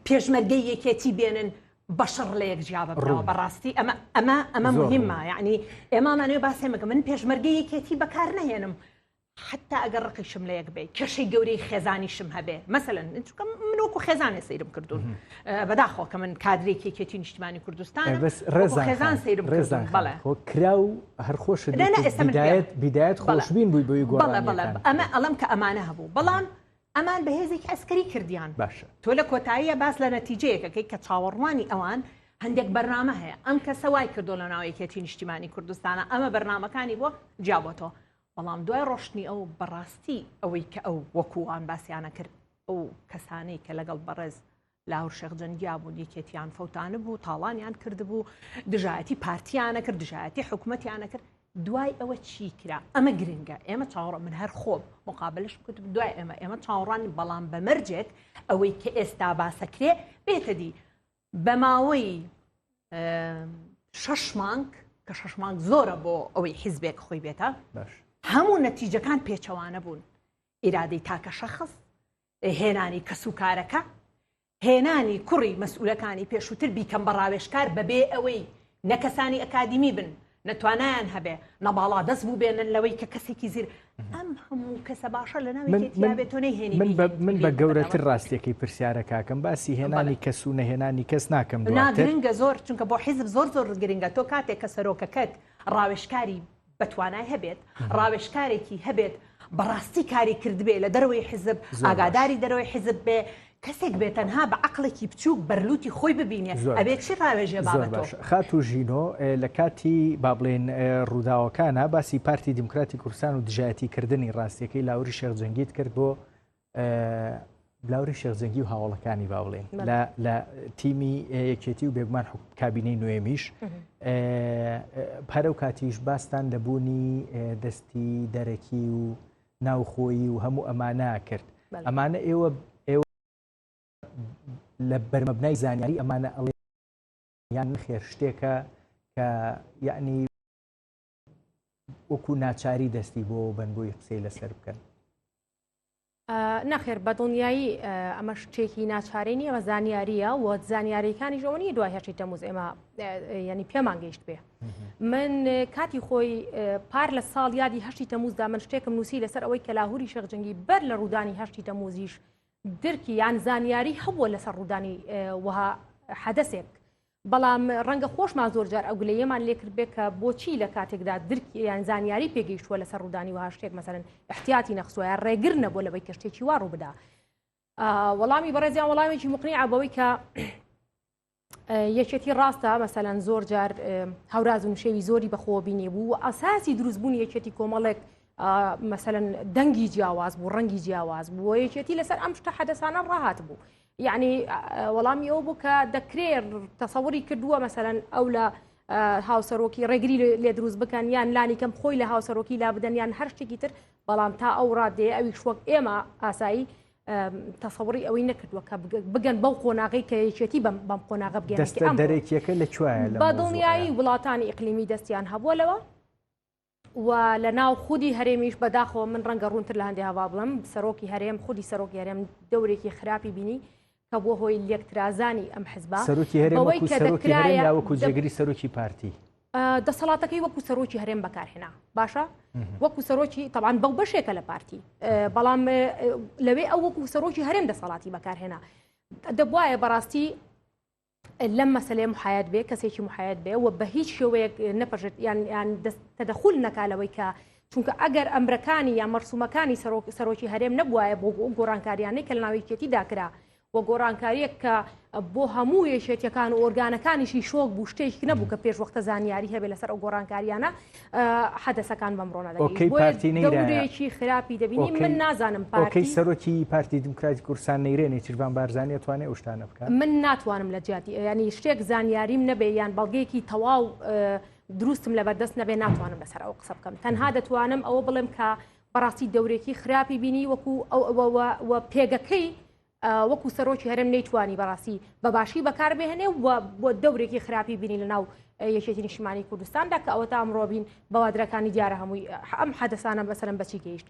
پێشمەرگەی یەکێتی بێنن بەشەڕ لە یەک جیابە بڕەوە بەڕاستی ئەمە مهمە یعنی ئێمامانوێ باسێمەکە من پێشمەرگەی یەکێتی بەکار نەهێنم حتا ئەگەر ڕقیشم لە یەک بێ کێشەی گەورەی خێزانیشم هەبێ مەسەلەن من وەکو خێزانێ سەیرم کردوون بەداخۆ کە من کادرێکی یەکێتی نیشتیمانی کوردستان خێزان سەیرم کردوون بەڵێ کرا و هەرخۆش بیدایەت خۆشبین بووی بۆی گۆڕانیەکان ئەمە ئەڵەم کە ئەمانە هەبوو بەڵام ئەمان بەهێزێکی ئەسکەری کردیان باشە تۆ لە کۆتاییە باس لە نەتیجەیەکەکەی کە چاوەڕوانی ئەوان هەندێک بەرنامە هەیە ئەم کەسە وای کردو لە ناو یەکێتی نیشتیمانی کوردستانە ئەمە بەرنامەکانی بۆ جیابەتەوە بەڵام دوای ڕۆشتنی ئەو بەڕاستی ئەوەی کە ئەو وەکووان باسییانە کرد ئەو کەسانەی کە لەگەڵ بەڕێز لاور شێخ جەنگیا بوون یەکێتیان فەوتانە بوو تاڵانیان کردبوو دژایەتی پارتیانە کرد دژایەتی حکوومەتیانە کرد دوای ئەوە چی کرا ئەمە گرنگە ئێمە چاوەڕە من هەر خۆم مقابلش بکوت دوای ئێمە چاوەڕانی بەڵام بە مەرجێک ئەوەی کە ئێستا باسەکرێ بێتە دی بە ماوەی 6 مانگ کە 6 مانگ زۆرە بۆ ئەوەی حیزبێک خۆی بێتە هەموو نەتیجەکان پێچەوانە بوون ئیرادەی تاکە شەخص هێنانی کەسوکارەکە هێنانی کوڕی مەسئولەکانی پێشووتر بیکەم بە ڕاوێژکار بەبێ ئەوەی نەکەسانی ئەکادیمی بن نەتوانیان هەبێ نەباڵا دەست بوو بێنن لەوەی کە کەسێکی زیر ئەم هەموو کەسە باشە لە ناوێتۆنەی هێنی من بە گەورەتر ڕاستیەکەی پرسیارە کاکەم باسی هێنانی کەس و نەهێنانی کەس ناکەم ناگرنگە زۆر چونکە بۆ حیزب زۆر گرنگە تۆ کاتێک کە سەرۆکەکەت ڕاوێژکاری بەتوانای هەبێت ڕاوێژکارێکی هەبێت بەڕاستی کاری کردبێ لە دەروی حیزب ئاگاداری دەروی حیزب بێ کەسێک بێتەنها بە عقلێکی بچووک بەرلوتی خۆی ببینێ ئەبێت چی ڕاوێژێ بابەتەوە خات و ژینۆ لە کاتی با بڵێن ڕووداوەکانە باسی پارتی دیموکراتی کوردستان و دژایەتیکردنی ڕاستیەکەی لاوری شێخ جەنگیت کرد بۆ لاوری شێخ جەنگی و هاوڵەکانی با بڵێن لە تیمی یەکێتی و بێگومان کابینەی نوێمیش پەرە و کاتیش باستان دەبوونی دەستی دەرەکی و ناوخۆیی و هەموو ئەمانە کرد ئەمانە ئێوە لە بەرمەبنای زانیاری ئەمانە ئەڵێ یان نخێر شتێکە کە یعنی وەکو ناچاری دەستی بۆ بنبووی قسەی لەسەر بکەن نەخێر بە دڵنیایی ئەمە شتێکی ناچارەی نیە بە زانیاریە و زانیاریەکانی ژەوەنی دوای هەشتی تەمووز ئێمە ینی پێمان گەیشت بێ من کاتی خۆی پار لە ساڵ یادی هەشتی تەمووزدا من شتێکم نووسی لەسەر ئەوەی کە لاهوری شێخ جەنگی بەر لە ڕوودانی هەشتی تەمووزیش درکی یان زانیاری هەبووە لەسەر ڕوودانی وها حەدەسێک بەڵام ڕەنگە خۆشمان زۆر جار ئەوگلەیەمان لێکرد بێت کە بۆچی لە کاتێکدا درکیان زانیاری پێگەیشتووە لەسەر ڕوودانی وها شتێک مەسەرەن احتیاتی نەخسووە ڕێگر نەبووە لەبەی کە شتێکی وا ڕوو بدا. وەڵامی بەڕێزیان وەڵامێکی مقنیع بەوەی کە یەکێتی ڕاستە مەسەلەن زۆر جار هەوراز و نشێوی زۆری بەخۆوە بینێ بوو و ئاساسی دروستبوونی یەکێتی کۆمەڵێک مەسەلەن دەنگی جیاواز بوو ڕەنگی جیاواز بوو یەکێتی لەسەر ئەم شتە حەدەسانە ڕاهات بوو. یعنی وەڵامی ئەو بوو کە دەکرێت تەسەووری کردووە مەسەلەن ئەو لە هاوسەرۆکی ڕێگری لێ دروست بکەن یان لانی کەم خۆی لە هاوسەرۆکی لا بدەن یان هەر شتێکی تر، بەڵام تا ئەو ڕادێ ئەوی شوەک ئێمە ئاسایی تەسەووری ئەوەی نەکردووە کە بگەن بەو قۆناغی کە یەکێتی بەم قۆناغە بگەن. دەستە دەرێکیەکە لەکوایە بە دڵنیایی وڵاتانی ئیقلیمی دەستیان هەبووەلەوە و لە ناو خودی هەرێمیش بەداخەوە من ڕەنگە ڕوونتر لە هەندێک هەوا بڵم سەرۆکی هەرێم خودی سەرۆکی هەرێم دەورێکی خراپی بینی کە بۆ هۆی لێکترازانی ئەم حزبە سەرۆکی هەرێم وەکو سەرۆکی هەرێم یا وەکو جێگری سەرۆکی پارتی دەسەڵاتەکەی وەکو سەرۆکی هەرێم بەکارهێنا باشە وەکو سەرۆکی طبعاً بەو بەشێکە لە پارتی بەڵام لەوێ ئەو وەکو سەرۆکی هەرێم دەسەڵاتی بەکارهێنا دەبوایە بەڕاستی لەم مەسەلەیە محایەت بێ کەسێکی محایەت بێ و بە هیچ شێوەیەک نەپەژێت یان تەدەخول نەکالەوەی کە چونکە ئەگەر ئەمرەکانی یا مەرسومەکانی سەرۆکی هەرێم نەبوایە بۆ گۆڕانکاریانەی کە لە ناوێکێتی داکرا و گۆڕانکاریەک کە بۆ هەموو یەکێتیەکان و ئۆرگانەکانیشی شۆک بوو شتێکی نەبوو کە پێش وەختە زانیاری هەبێت لەسەر ئەو گۆڕانکاریانە حەدەسەکان بەمڕۆ دەگەیشتی خراپی دەبینی من نازانم پارتی سەرۆکی پارتی دموکراتی کوردستان نەیرێنێ چربان بارزانانی توانێت ئەو شتانە بکات من ناتوانم لە جیاتی ینی شتێک زانیاریم نەبێ یان بەڵگەیەکی تەواو دروستم لە بەردەست نەبێ ناتوانم لەسەر ئەو قسە بکەم تەنها دەتوانم ئەوە بڵێم کە بەڕاستی دەورێکی خراپی بینی وەکو پێگەکەی وەکو سەرۆکی هەرێم نەیتوانی بەڕاستی بەباشی بەکاربهێنێ و بۆ دەورێکی خراپی بینی لە ناو یەکێتی نیشتیمانی کوردستاندا کە ئەوە تا ئەمڕۆ بین بەوادرەکانی دیارە هەمووی ئەم حەدەسانە بەسەرم بەچی گەیشت.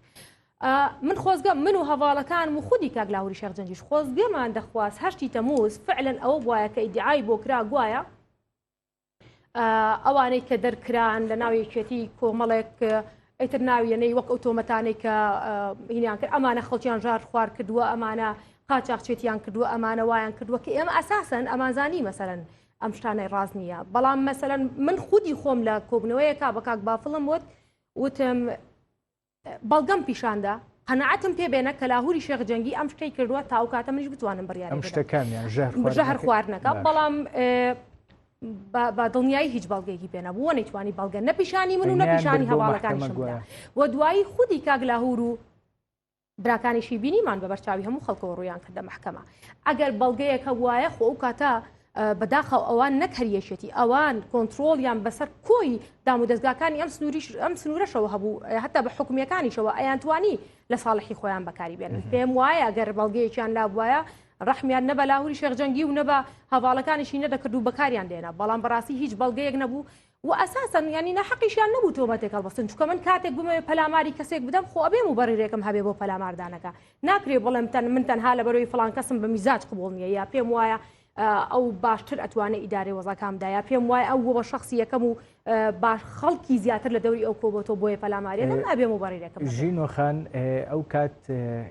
من خۆزگە من و هەواڵەکان و خودی کاک لاهوری شێخجەنگیش خۆزگەمان دەخواست هەشتی تەمووز فعلا ئەوە وایە کە ئیدعای بۆ کرا گوایە ئەوانەی کە دەرکران لە ناو یەکێتی کۆمەڵێک ئیتر ناویەنەی وەک ئۆتۆمەتانێک کە هینیان کرد ئەمانە خەڵکیان ژار خوار کردووە ئەمانە قاچاقچێتیان کردووە ئەمانە وایان کردووە کە ئێمە ئەساسەن ئەمازانی مەسەرەن ئەم شتانەی ڕاست نییە بەڵام مەسەرەن من خودی خۆم لە کۆبنەوەیەکا بە کاک بافڵم وتم بەڵگەم پیشاندا قەنەعەتم پێ بێنە کە لاهوری شێخجەنگی ئەم شتەی کردووە تا ئەو کاتە منیش بتوانم بڕیاری ئەم شتەکانیان ژەهر خواردنەکە بەڵام بە دڵنیایی هیچ بەڵگەیەکی پێ نەبووە نەیتوانی بەڵگە نەپیشانی من و نەپیشانی هەواڵەکانیشمدا و دوایی خودی کاک لاهور و براکانیشی بینیمان بە بەرچاوی هەموو خەڵکەوە ڕویان کردە محکەمە ئەگەر بەڵگەیەکە وایە خۆ ئەو کاتە بەداخەو ئەوان نەکەریەشێتی ئەوان کۆنتترۆلیان بەسەر کۆی دام و دەستگاکانی ئەم سنوورەشەوە هەبوو هەتا بە حکومیەکانیشەوە ئەیانتوانی لە ساڵحی خۆیان بەکاری بێنن پێم وایە ئەگەر بەڵگەیەکیان لا بواە ڕەحمیان نەبە لاهوری شێخجەنگی و نەبە هەواڵەکانیشی نەدەکرد و بەکاریان دێنە بەڵام بەڕاستی هیچ بەڵگەیەک نەبوو و ئەساسن ینی نەحەقیشیان نەبوو تۆمەتێک هەڵبەستن چونکە من کاتێک بمەوێ پەلاماری کەسێک بدەم خۆ ئەبێم و بەڕێرێکم هەبێ بۆ پەلاماردانەکە ناکرێ بڵێم من تەنها لە بەرەوەی فڵان کەسم بە میزاج قبوڵ نییە یا پێم وایە ئەو باشتر ئەتوانێت ئیدارەی وەزاکامدا یا پێم وایە ئەو بۆ شخصی یەکەم و باش خەڵکی زیاتر لە دەوری ئەو کۆبۆتۆ بۆیە پەلاماریە ئەبێم و بەڕێرێکم ژینۆخان ئەو کات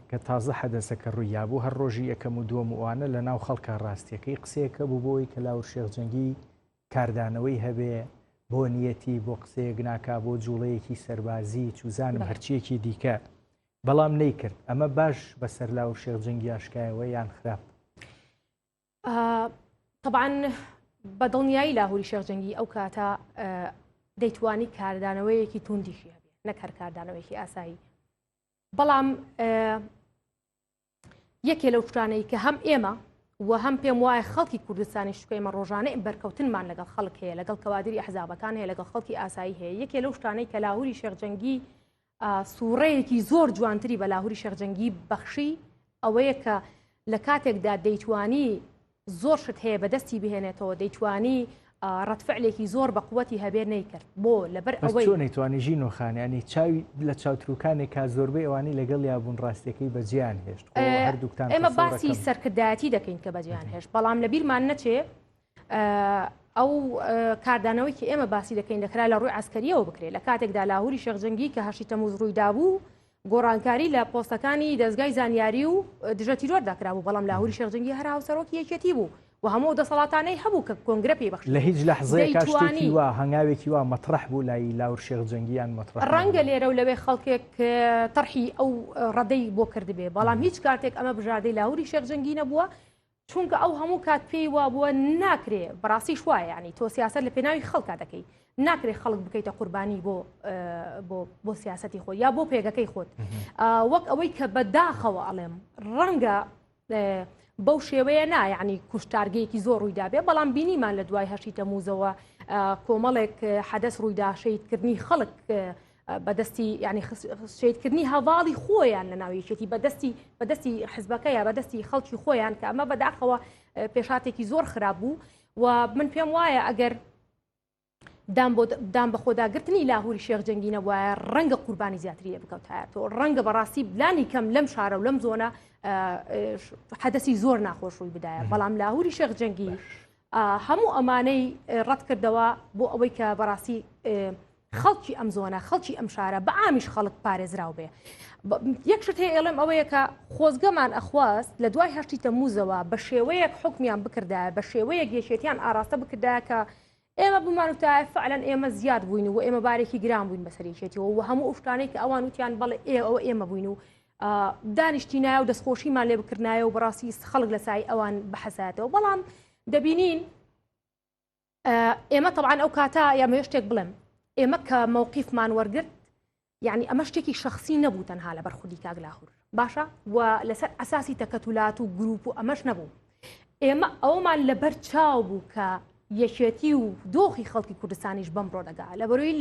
کە تازە حەدەسەکە ڕوویا بوو هەر ڕۆژی یەکەم و دووەم وانە لە ناو خەڵکە ڕاستیەکەی قسەیەکە بوو بۆی کە لاهوری شێخجەنگی کاردانەوەی هەبێ بۆ نیەتی بۆ قسەیەک ناکا بۆ جوڵەیەکی سەربازی چوزانم هەرچیەکی دیکە بەڵام نەیکرد ئەمە باش بەسەر لاهوری شێخجەنگی ئاشکایەوە یان خراپ طبعاً بە دڵنیایی لاهوری شێخجەنگی ئەو کاتە دەیتوانی کاردانەوەیەکی توندیشی هەبێ نەک هەر کاردانەوەیەکی ئاسایی بەڵام یەکێ لەو شتانەی کە هەم ئێمە و هەم پێم وایە خەڵکی کوردستانی شکۆیمە ڕۆژانەی بەرکەوتنمان لەگەڵ خەڵک هەیە لەگەڵ کەوادری ئەحزابەکان هەیە لەگەڵ خەڵکی ئاسایی هەیە یەکێ لەو شتانەی کە لاهوری شێخجەنگی سوورەیەکی زۆر جوانتری بە لاهوری شێخجەنگی بەخشی ئەوەیە کە لە کاتێکدا دەیتوانی زۆر شت هەیە بەدەستی بهێنێتەوە دەیتوانی ڕەتفعلێکی زۆر بە قووەتی هەبێ نەیکرد بۆ لەبەر ئەوەی چۆن نەیتوانی ژینۆخانیانی چاوی لە چاوتروکانێک کا زۆربەی ئەوانی لەگەڵ یابوون ڕاستیەکەی بەجیان هێشت هەردووکتان ئێمە باسی سەرکردایەتی دەکەین کە بەجیان هێشت بەڵام لە بیرمان نەچێ ئەو کاردانەوەی کە ئێمە باسی دەکەین دەکرا لە ڕووی عسکەریەوە بکرێت لە کاتێکدا لاهوری شێخجەنگی کە هەشتی تەمووز ڕوویدا بوو گۆڕانکاری لە پۆستەکانی دەستگای زانیاری و دژە تیرۆر داکرا بوو بەڵام لاهوری شێخجەنگی هەر هاوسەرۆکی یەکێتی بوو و هەموو دەسەڵاتانەی هەبوو کە کۆنگرە پێ بەخشی لە هیچ لەحظەیە شتێکی وا هەنگاوێکی وا مەطرح بوو لای لاور شێخ جەنگیان مەطرح ڕەنگە لێرە و لەوێ خەڵکێک تەرحی ئەو ڕەدەی بۆ کردبێ بەڵام هیچ کاتێک ئەمە بژاردەی لاوری شێخ جەنگی نەبووە چونکە ئەو هەموو کات پێی وا بووە ناکرێ بەڕاستی شوایە ینی تۆ سیاست لە پێناوی خەڵکا دەکەی ناکرێ خەڵک بکەیتە قوربانی بۆ سیاسەتی خۆت یا بۆ پێگەکەی خۆت وەک ئەوەی کە بەداخەوە ئەڵێم ڕەنگە بەو شێوەیە نایعنی کوشتارگەیەکی زۆر ڕوویدا بێ بەڵام بینیمان لە دوای هەشتی تەمووزەوە کۆمەڵێک حەدەس ڕوویدا شەیدکردنی خەڵک بەدەستی ینی شەیدکردنی هەواڵی خۆیان لە ناویەکێتی بەدەستی حزبەکە یا بەدەستی خەڵکی خۆیان کە ئەمە بەداخەوە پێشاتێکی زۆر خراپ بوو و من پێم وایە ئەگەر دام بە خۆداگرتنی لاهوری شێخ جەنگی نەبووایە ڕەنگە قوربانی زیاتریە بکەوتایەتەوە ڕەنگە بەڕاستی بلانی کەم لەم شارە و لەم زۆنە حەدەسی زۆر ناخۆش ڕووی بدایە بەڵام لاهوری شێخ جەنگی هەموو ئەمانەی ڕەت کردەوە بۆ ئەوەی کە بەڕاستی خەڵکی ئەم زۆنە خەڵکی ئەم شارە بە ئامیش خەڵک پارێزراو بێ یەک شت هەیە ئێڵێم ئەوەیە کە خۆزگەمان ئەخواست لە دوای هەشتی تەمووزەوە بە شێوەیەک حکمیان بکردایە بە شێوەیەک گێشێتیان ئاراستە بکردایە کە ئێمە بمانوتایە فعلەن ئێمە زیاد بووین و ئێمە بارێکی گران بووین بەسەریشێتەوە و هەموو ئوشتانەی کە ئەوان وتیان بەڵێ ئەوە ئێمە بووین و دانیشتینایە و دەستخۆشیمان لێ بکردایە و بەڕاستی خەڵک لە سای ئەوان بەحەسایەتەوە بەڵام دەبینین ئێمە طبعاً ئەو کاتە یامە شتێک بڵێم ئێمە کە مووقیفمان وەرگرت یعنی ئەمە شتێکی شخصی نەبوو تەنها لە بەرخودی کاک لاهور باشە و لەسەر ئەساسی تەکەتولات و گروپ و ئەمەش نەبوو ئێمە ئەومان لەبەر چاو بوو کە یەکێتی و دۆخی خەڵکی کوردستانیش بەم ڕۆدەگا لە بەرۆی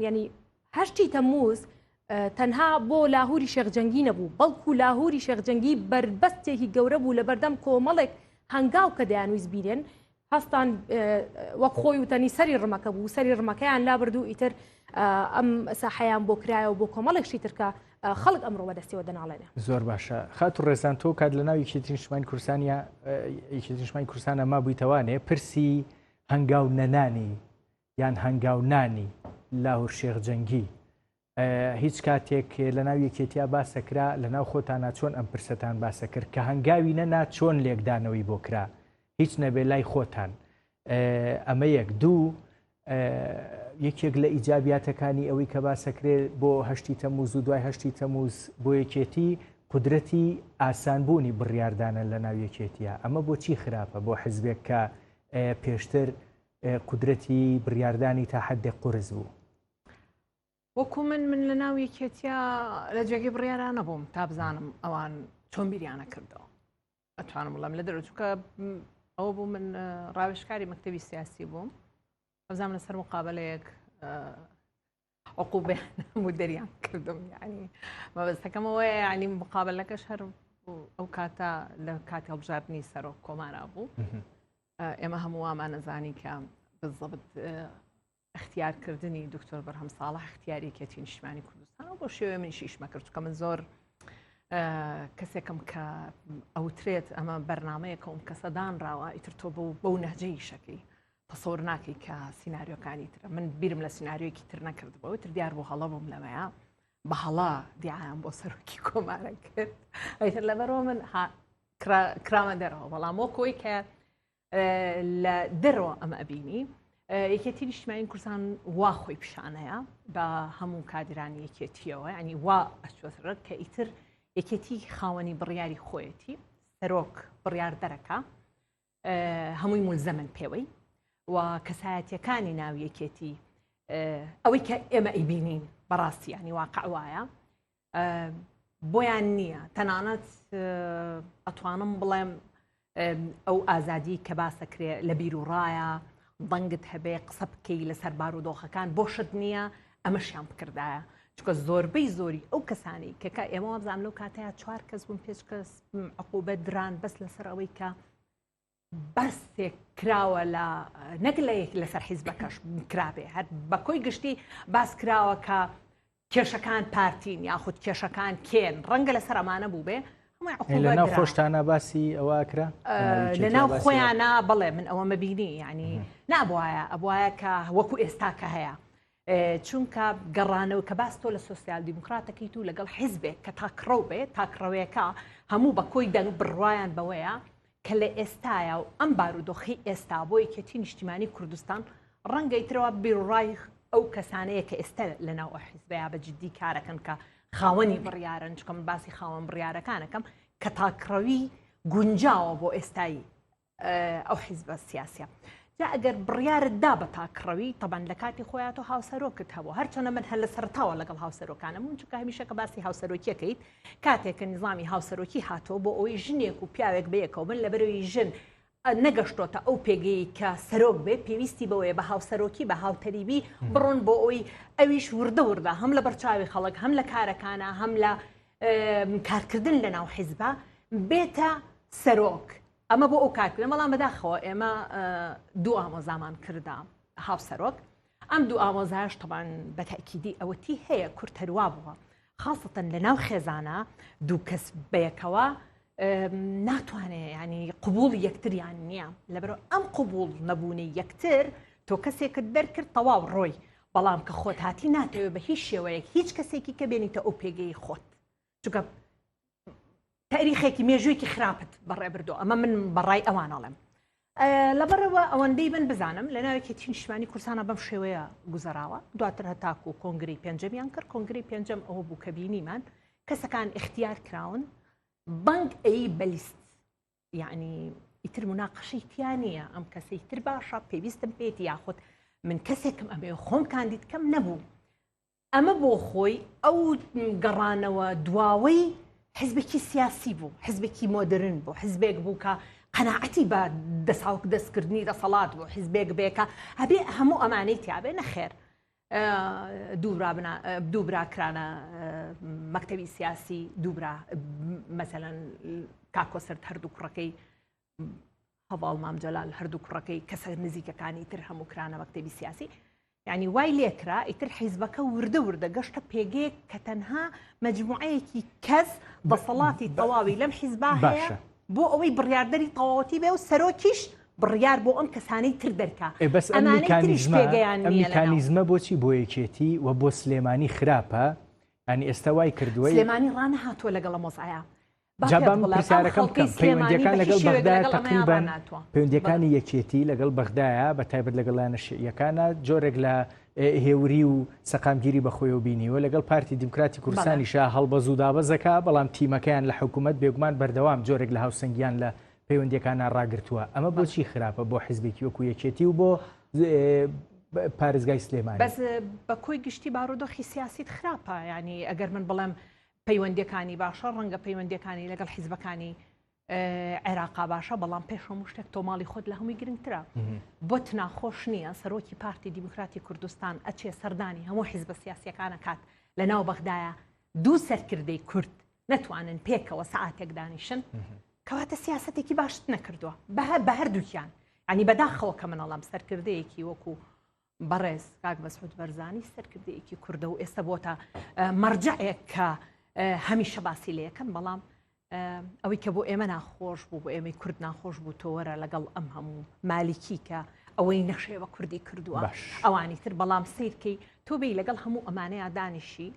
ینی هەشتی تەمووز تەنها بۆ لاهوری شێخ جەنگی نەبوو بەڵکو لاهوری شێخ جەنگی بربەستێکی گەورە بوو لە بەردەم کۆمەڵێک هەنگاو کە دەیانویست بیرێن هەستان وەک خۆی وتەنی سەری ڕمەکە بوو سەری ڕمەکەیان لابردوو ئیتر ئەم ساحەیان بۆ کرایەوە بۆ کۆمەڵێکشی ترکە خەڵک ئەمڕۆ بەدەستیەوە دەناڵێنێ زۆر باشە خات و ڕێزان تۆ کات لە ناو یەکێتی نیشتیمانی کوردستانە یەکێتی نیشتیمانی کوردستانە ما بوویتەوانێ پرسی هەنگاو نەنانی یان هەنگاو نانی لاهور شێخ جەنگی هیچ کاتێک لە ناو یەکێتیا باسەکرا لە ناو خۆتانە چۆن ئەم پرسەتان باسە کرد کە هەنگاوی نەنا چۆن لێکدانەوەی بۆ کرا هیچ نەبێ لای خۆتان ئەمە یەک دوو یەکێک لە ئیجابیاتەکانی ئەوەی کە باسەکرێت بۆ هەشتی تەمووز و دوای هەشتی تەمووز بۆ یەکێتی قودرەتی ئاسانبوونی بڕیاردانە لە ناو یەکێتیە ئەمە بۆچی خراپە بۆ حزبێک کە پێشتر قودرەتی بڕیاردانی تا حەدێک قورس بوو وەکو من لە ناو یەکێتیا لە جێگەی بڕیاران نەبووم تا بزانم ئەوان چۆن بیریانە کردەوە ئەتوانم بڵێم لە دەرەوە چونکە ئەوە بوو من ڕاوێژکاری مەکتەبی سیاسی بووم ئەزانم لەسەر مقابلەیەک عقوبەیان هەموو دەریان کردم یعنی مەبەستەکەمەوەی ینی مقابلەکەش هەر ئەو کاتە لە کاتی هەڵبژاردننی سەرۆک کۆمارا بوو ئێمە هەموو وامان نەزانی کە بزەبت اختیارکردنی دکتۆر بەرهەم ساڵح اختیاریەتی نیشتیمانی کوردستان و بۆ شێوێ منیش ئیشمە کرد چونکە من زۆر کەسێکم کە ئەوترێت ئەمە بەرنمەیەکە ئەوم کەسە دانراوە ئیتر تۆ بەو نەهجەی شەکەی تەسەوڕ ناکەی کە سیناریۆکانی ترە من بیرم لە سیناریۆیەکی تر نەکردبەوە تر دیار بۆ هەڵە بووم لەمەیە بە هەڵا دیعایان بۆ سەرۆکی کۆمارە کرد ئەیتر لەبەرەوە من کرامە دەرەوە بەڵام وەکۆی کە لە دەرەوە ئەمە ئەبینی یەکێتی نیشتیمانی کوردستان وا خۆی پیشانەیە بە هەموو کادرانی یەکێتیەوە ینی وا ئەچۆترە کە ئیتر یەکێتی خاوەنی بڕیاری خۆیەتی سەرۆک بڕیار دەرەکە هەمووی مولزەمن پێوەی و کەسایەتیەکانی ناو یەکێتی ئەوەی کە ئێمە ئەیبینین بەڕاستی ینی واقع وایە بۆیان نییە تەنانەت ئەتوانم بڵێم ئەو ئازادی کە باسەکرێ لە بیر و ڕایە دەنگت هەبێ قسە بکەی لەسەر بارودۆخەکان بۆشت نییە ئەمەشیان بکردایە چونکە زۆربەی زۆری ئەو کەسانی کە ئێمە وابزان لەو کاتەیە 4 کەس بوون 5 کەس عقوبەت دران بەس لەسەر ئەوەی کە بەستێک کراوە لە نەک لەسەر حیزبەکەش کرابێ هەر بە کۆی گشتی باس کراوە کە کێشەکان پارتین یاخود کێشەکان کێن ڕەنگە لەسەر ئەمانە بوو بێ لەناو خۆشتانە باسی ئەوە کرا لەناو خۆیانە بڵێ من ئەوە مەبینی ینی نابواە ئەبواە کە وەکو ئێستاکە هەیە چونکە گەڕانەوە کە باس تۆ لە سۆسیال دیموکراتەکەیت و لەگەڵ حیزبێک کە تاکڕەو بێت تاکڕەوەیەکە هەموو بە کۆی دەنگ بڕوایان بەوەیە کە لە ئێستاە و ئەم بارودۆخی ئێستا بۆ یەکێتی نیشتیمانی کوردستان ڕەنگە ئیترەوە بیرڕای ئەو کەسانەیە کە ئێستا لەناو حیزبەیە بە جددی کارەکەن کە خاوەنی بڕیارن چکەم باسی خاوەن بڕیارەکانەکەم کە تاکڕەوی گونجاوە بۆ ئێستایی ئەو حیزبە سیاسە. جا ئەگەر بڕیارت دا بە تاکڕەوی تەبەن لە کاتی خۆیان تۆ هاوسەرۆکت هەبوو هەرچەنە من هەر لە سەرتاوە لەگەڵ هاوسەرۆکانم چونکە هەمیشە کە باسی هاوسەرۆکیەکەیت کاتێککە نظامی هاوسەرۆکی هاتۆ بۆ ئەوەی ژنێک و پیاوێک بەیەکەوە من لەبەرەوەی ژن نەگەشتۆتە ئەو پێگەی کە سەرۆک بێ پێویستی بەوەیە بە هاوسەرۆکی بە هاوتەریبی بڕۆن بۆ ئەوی ئەویش وردە وردە هەم لە بەرچاوی خەڵک هەم لە کارەکانە هەم لە کارکردن لە ناو حیزبە بێتە سەرۆک. ئەمە بۆ ئەو کارکردن بەڵام بەداخەوە ئێمە دوو ئامۆزامان کردا هاوسەرۆک ئەم دوو ئامۆزایش تەبان بە تاکیدی ئەوەتی هەیە کورت هەروە بووە خاصەتەن لە ناو خێزانە دوو کەس بەیەکەوە ناتوانێت ینی قبول یەکتریان نییە لەبەرەوە ئەم قبول نەبوونی یەکتر تۆ کەسێکت دەرکرد تەواو ڕۆی بەڵام کە خۆت هاتی ناتەوێت بە هیچ شێوەیەک هیچ کەسێکی کە بێنیتە ئەو پێگەی خۆت چونکە تاریخێکی مێژوویەکی خراپت بەڕێ بردو ئەمە من بەڕای ئەوانەڵێم لەبەرەوە ئەوەندەی من بزانم لە ناوێکی نیشتیمانی کوردستانە بەم شێوەیە گوزەراوە دواتر هەتاکو و کۆنگری پێنجەمیان کرد کۆنگری پێنجەم ئەوە بوو کە بینیمان کەسەکان اختیار کراون بەنگ ئەی بەلیست یعنی ئیتر مناقەشەی تیا نییە ئەم کەسەی تر باشە پێویستم پێێتی یاخود من کەسێکم ئەمێ خۆم کاندید کەم نەبوو ئەمە بۆ خۆی ئەو گەڕانەوە دواوەی حزبێکی سیاسی بوو حزبێکی مۆدرن بوو حزبێک بوو کە قەناعەتی بە دەساوک دەستکردنی دەسەڵات بوو حزبێک بێکە هەبێ هەموو ئەمانەی تیاابێ نەخێر دوو براکرانە مەکتەبی سیاسی دووبرا مەسەلەن کاکۆسرد هەردوو کوڕەکەی هەواڵ مامجەلال هەردوو کوڕەکەی کەسە نزیکەکانی تر هەموو کرانە مەکتەبی سیاسی یعنی وای لێکرا ئیتر حیزبەکە وردە وردە گەشتە پێگەیەک کە تەنها مەجموعەیەکی کەس دەسەڵاتی تەواوی لەم حیزبا هەیە بۆ ئەوەی بڕیاردەری تەواوەتی بێ و سەرۆکیش بڕیار بۆ ئەم کەسانەی تر دەرکا بەس ئەم میکانیزمە بۆچی بۆ یەکێتی و بۆ سلێمانی خراپە ئەنی ئێستا وای کردووە سلێمانی ڕانەهاتووە لەگەڵ مۆزایە جابام پرسیارەکەم بکەم پەیوەندیەکان لەگەڵ بەغدا تقریبان پەیوەندیەکانی یەکێتی لەگەڵ بەغدایە بە تایبەت لەگەڵ یەکانە جۆرێک لە هێوری و سەقامگیری بەخۆی و بینیوە لەگەڵ پارتی دیموکراتی کوردستانیشا هەڵبەز و دابەزەکە بەڵام تیمەکەیان لە حکوومەت بێگومان بەردەوام جۆرێک لە هاوسەنگیان لە پەیوەندیەکانە ڕاگرتووە ئەمە بۆچی خراپە بۆ حیزبێکی وەکو یەکێتی و بۆ پارێزگای سلێمانی بەس بە کۆی گشتی بارودۆخی سیاسیت خراپە ینی ئەگەر من بڵێم پەیوەندیەکانی باشە ڕەنگە پەیوەندیەکانی لەگەڵ حیزبەکانی عێراقا باشە بەڵام پێش هەموو شتێک تۆماڵی خۆت لە هەمووی گرنگترە بۆت ناخۆش نییە سەرۆکی پارتی دیموکراتی کوردستان ئەچێ سەردانی هەموو حیزبە سیاسیەکانە کات لە ناو بەغدایە دوو سەرکردەی کورد نەتوانن پێکەوە سەعاتێک دانیشن کەواتە سیاسەتێکی باشت نەکردووە بە هەردووکیان ینی بەداخەوە کە منەڵام سەرکردەیەکی وەکو بەڕێز کاک مەسعود بەرزانی سەرکردەیەکی کوردە و ئێستا بۆتە مەرجەیەک کە هەمیشە باسی لە یەکەن بەڵام ئەوەی کە بۆ ئێمە ناخۆش بوو بۆ ئێمەی کورد ناخۆش بوو تۆوەرە لەگەڵ ئەم هەموو مالیکی کە ئەوەی نەشێوە کوردی کردووە ئەوانی تر بەڵام سیرکەی تۆ بێ لەگەڵ هەموو ئەمانەیە دانیشی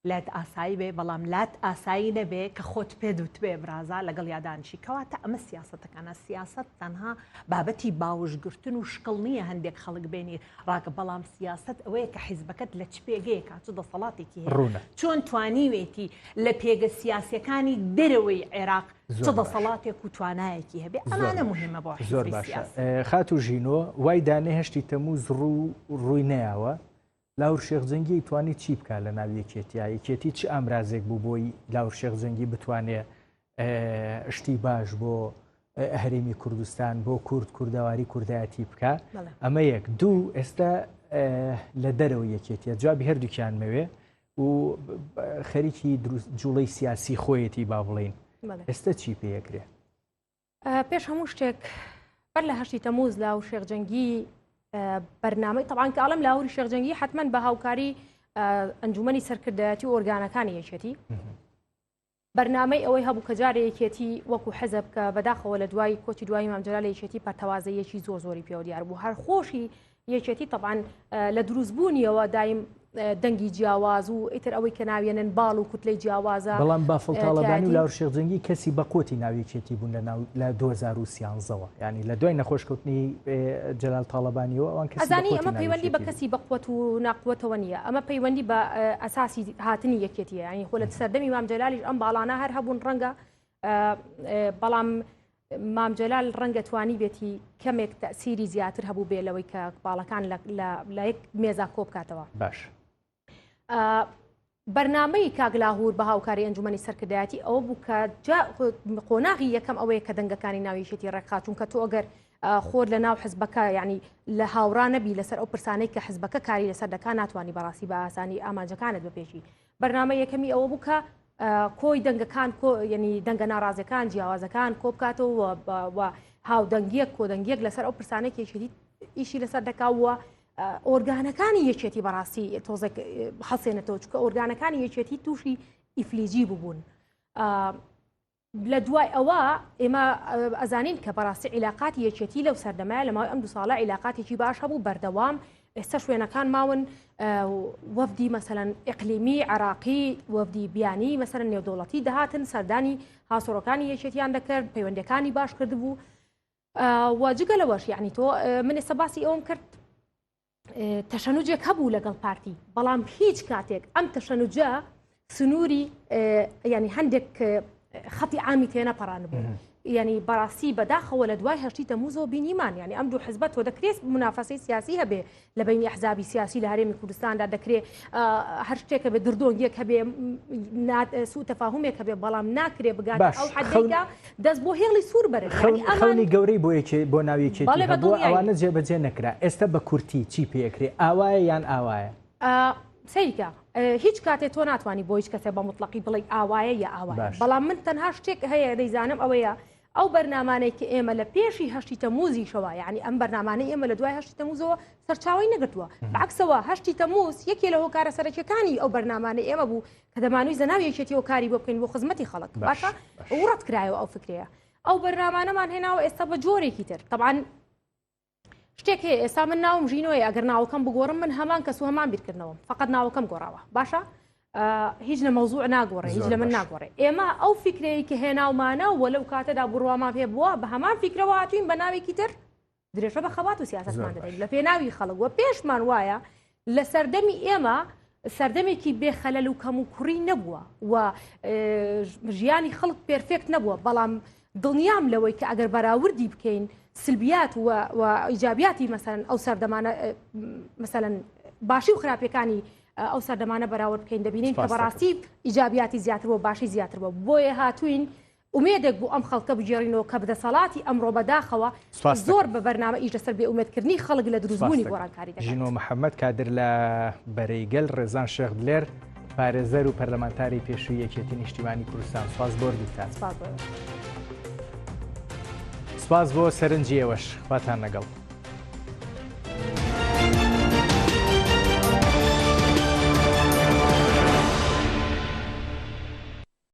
لات ئاسایی بێ بەڵام لات ئاسایی نەبێ کە خۆت پێدوت بێ برازا لەگەڵ یادانشی کەواتە ئەمە سیاسەتەکانە سیاست تەنها بابەتی باوشگرتن و شکڵ نییە هەندێک خەڵک بێنی ڕاکە بەڵام سیاست ئەوەیە کە حیزبەکەت لە چ پێگەیەکە چ دەسەڵاتێکی هەیە چۆن توانیوێتی لە پێگە سیاسیەکانی دەرەوەی عێراق چ دەسەڵاتێک و توانایەکی هەبێ ئەمانە مهمە بۆ زۆر باشە خات و ژینۆ وای دانێ هەشتی تەمووز ڕووی نەیاوە لاور شێخجەنگی توانێت چی بکات لە ناو یەکێتیە یەکێتی چ ئامرازێک بوو بۆی لاور شێخجەنگی بتوانێت شتی باش بۆ هەرێمی کوردستان بۆ کورداواری کوردایەتی بکات ئەمە یەک دوو ئێستا لە دەرەوە یەکێتیە جوابی هەردووکیان مەوێ و خەریکی جوڵەی سیاسی خۆیەتی با بڵێن ئێستا چی پێیەکرێ پێش هەموو شتێک بەر لە هەشتی تەمووز لاور شێخجەنگی بەرنامەی طبعاً کە ئەڵم لاوری شێخجەنگی حتمما بە هاوکاری ئەنجومەنی سەرکردایەتی و ئۆرگانەکانی یەکێتی بەرنامەی ئەوەی هەبوو کە جارە یەکێتی وەکو حەزب کە بەداخەوە لە دوای کۆچی دوای مامجەلال یەکێتی پەرتەوازەیەکی زۆری پێوە دیار بوو هەر خۆشی یەکێتی طبعاً لە دروستبوونیەوە دایم دەنگی جیاواز و ئیتر ئەوەی کە ناوێنن باڵ و کوتلەی جیاوازە. بەڵام بافڵ تاڵەبانی و لاوشێخجەنگی کەسی بە قوتی ناویەکێتی بوون لە 2013ەوە ینی لە دوای نەخۆشکەوتنی جەلال تاڵەبانیەوە ئەوان کەسی ئەزانی ئەمە پەیوەندی بە کەسی بەقوت و ناقوتەوە نییە، ئەمە پەیوەندی بە ئەساسی هاتنی یەکێتیە، ینی خۆ لە سەردەمی مام جەلالیش ئەم باڵانە هەر هەبوون ڕەنگە بەڵام مام جەلال ڕەنگە توانی بێتی کەمێک تەسیری زیاتر هەبوو بێ لەوەی کە باڵەکان لە یەک مێزا کۆ بکاتەوە. باش بەرنامەی کاگلاهور بە هاوکاری ئەنجومەنی سەرکردایەتی ئەوە بوو کە قۆناغی یەکەم ئەوەیە کە دەنگەکانی ناویشێتی ڕێکخات چونکە تۆ ئەگەر خۆر لە ناو حزبەکە ینی لە هاوڕا نەبی لەسەر ئەو پرسانەی کە حزبەکە کاری لەسەر دەکات ناتوانانی بەڕاستی بە ئاسانی ئامانجەکانت بپێشی. بەرنامە یەکەمی ئەوە بوو کە کۆی دەنگەکان ینی دەنگە ناڕازەکان جیاوازەکان کۆ بکاتەوە و هاودەنگیەک کۆدەنگیەک لەسەر ئەو پرسانێک یەکێتی ئیشی لەسەر دەکاوە ئۆرگانەکانی یەکێتی بەڕاستی تۆزێک هەڵسێنێتەوە چکە ئۆرگانەکانی یەکێتی تووشی ئیفلیجی ببوون. لە دوای ئەوە ئێمە ئەزانین کە بەڕاستی عیلاقاتی یەکێتی لەو سەردەمایە لە ماوەی ئەم 2 ساڵە عیلاقاتێکی باش هەبوو بەردەوام. ئێستا شوێنەکان ماون وەفدی مەسەلەن ئیقلیمی عراقی وەفدی بیانی مەسەلەن نێودەوڵەتی دەهاتن سەردانی هاوسۆڕەکانی یەکێتیان دەکرد پەیوەندیەکانی باش کردبوو و جگە لەوەش یعنی تۆ من ئێستا باسی ئەوم کرد تەشەنوجێک هەبوو لەگەڵ پارتی بەڵام هیچ کاتێک ئەم تەشەنوجە سنووری ینی هەندێک خەتی عامی تێ نەپەڕانبوو. ینی بەڕاستی بەداخەوە لە دوای هەشتی تەمووزەوە بینیمان ینی ئەم دوو حزبەت تۆ دەکرێت منافەسەی سیاسی هەبێ لە بینی ئەحزابی سیاسی لە هەرێمی کوردستاندا دەکرێت هەر شتێکە بێ دردۆنگیەک هەبێ سوء تەفاهومێک هەبێ بەڵام ناکرێ بگات ئەو حەدێکدا دەست بۆ هێڵی سوور بەرن. خەونی گەورەی بۆ ناویەکێتی هەبوو ئەوانە جێبەجێ نەکرا. ئێستا بە کورتی چی پێکرێ ئاوایە یان ئاوایە؟ سەیریکە هیچ کاتێک تۆ ناتوانانی بۆ هیچ کەسێ بە مطلقی بڵێ ئاوایە یا ئاوایە، بەڵام من تەنها شتێک هەیە دەیزانم ئەوەیە ئەو بەرنامانەی کە ئێمە لە پێشی هەشتی تەمووزیشەوە یعنی ئەم بەرنامانەی ئێمە لە دوای هەشتی تەمووزەوە سەرچاوی نەگرتووە. بەعکسەوە هەشتی تەمووز یەکێ لە هۆکارە سەرەکیەکانی ئەو بەرنامانەی ئێمە بوو کە دەمانووی زەناوی یەکێتی هۆکاری بۆ بکەین بۆ خزمەتی خەڵک باشە وڕەت کرایەوە ئەو فکرەیە. ئەو بەرنامانەمان هێناوە ئێستا بە جۆرێکی تر طبعاً شتێک هەیە ئێستا من ناوم ژینۆیە ئەگەر ناوەکەم بگۆڕم من هەمان کەس و هەمان بیرکردنەوەم فقط ناوەکەم گۆڕاوە باشە هیچ لە مەوزوع ناگۆڕێ هیچ لە من ناگۆڕێ. ئێمە ئەو فکرەیە کە هێناومانە و لەو کاتەدا بڕوامان پێ بووە بە هەمان فکرەوە هاتوین بە ناوێکی تر درێژە بە خەبات و سیاسەتمان دەدەین لە پێناوی خەڵک وە پێشمان وایە لە سەردەمی ئێمە سەردەمێکی بێخەلەل و کەم و کوڕی نەبووە و ژیانی خەڵک پێرفێکت نەبووە بەڵام دڵنیام لەوەی کە ئەگەر بەراوردی بکەین سلبیات و ئیجابیاتی مەسەلەن ئەو سەردەمانە مەسەلەن باشی و خراپەکانی ئەو سەردەمانە بەراورد بکەین دەبینین کە بەڕاستی ئیجابیاتی زیاتر بۆ باشی زیاتر بۆ بۆیە هاتوین ئومێدێک بوو ئەم خەڵکە بجێڕینەوە کە بەدەسەڵاتی ئەمڕۆ بەداخەوە زۆر بە بەرنامە ئیش لەسەر بێ ئومێدکردنی خەڵک لە دروستبوونی گۆڕانکاری دەکات. ژینۆ محەممەد کادر لە بەرەیگەل ڕێزان شێخ دلێر پارێزەر و پەرلەمانتاری پێشووی یەکێتی نیشتیمانی کوردستان سپاس بۆ وردیتان. سپاس بۆ سەرنجی ئێوەش خواتان لەگەڵ.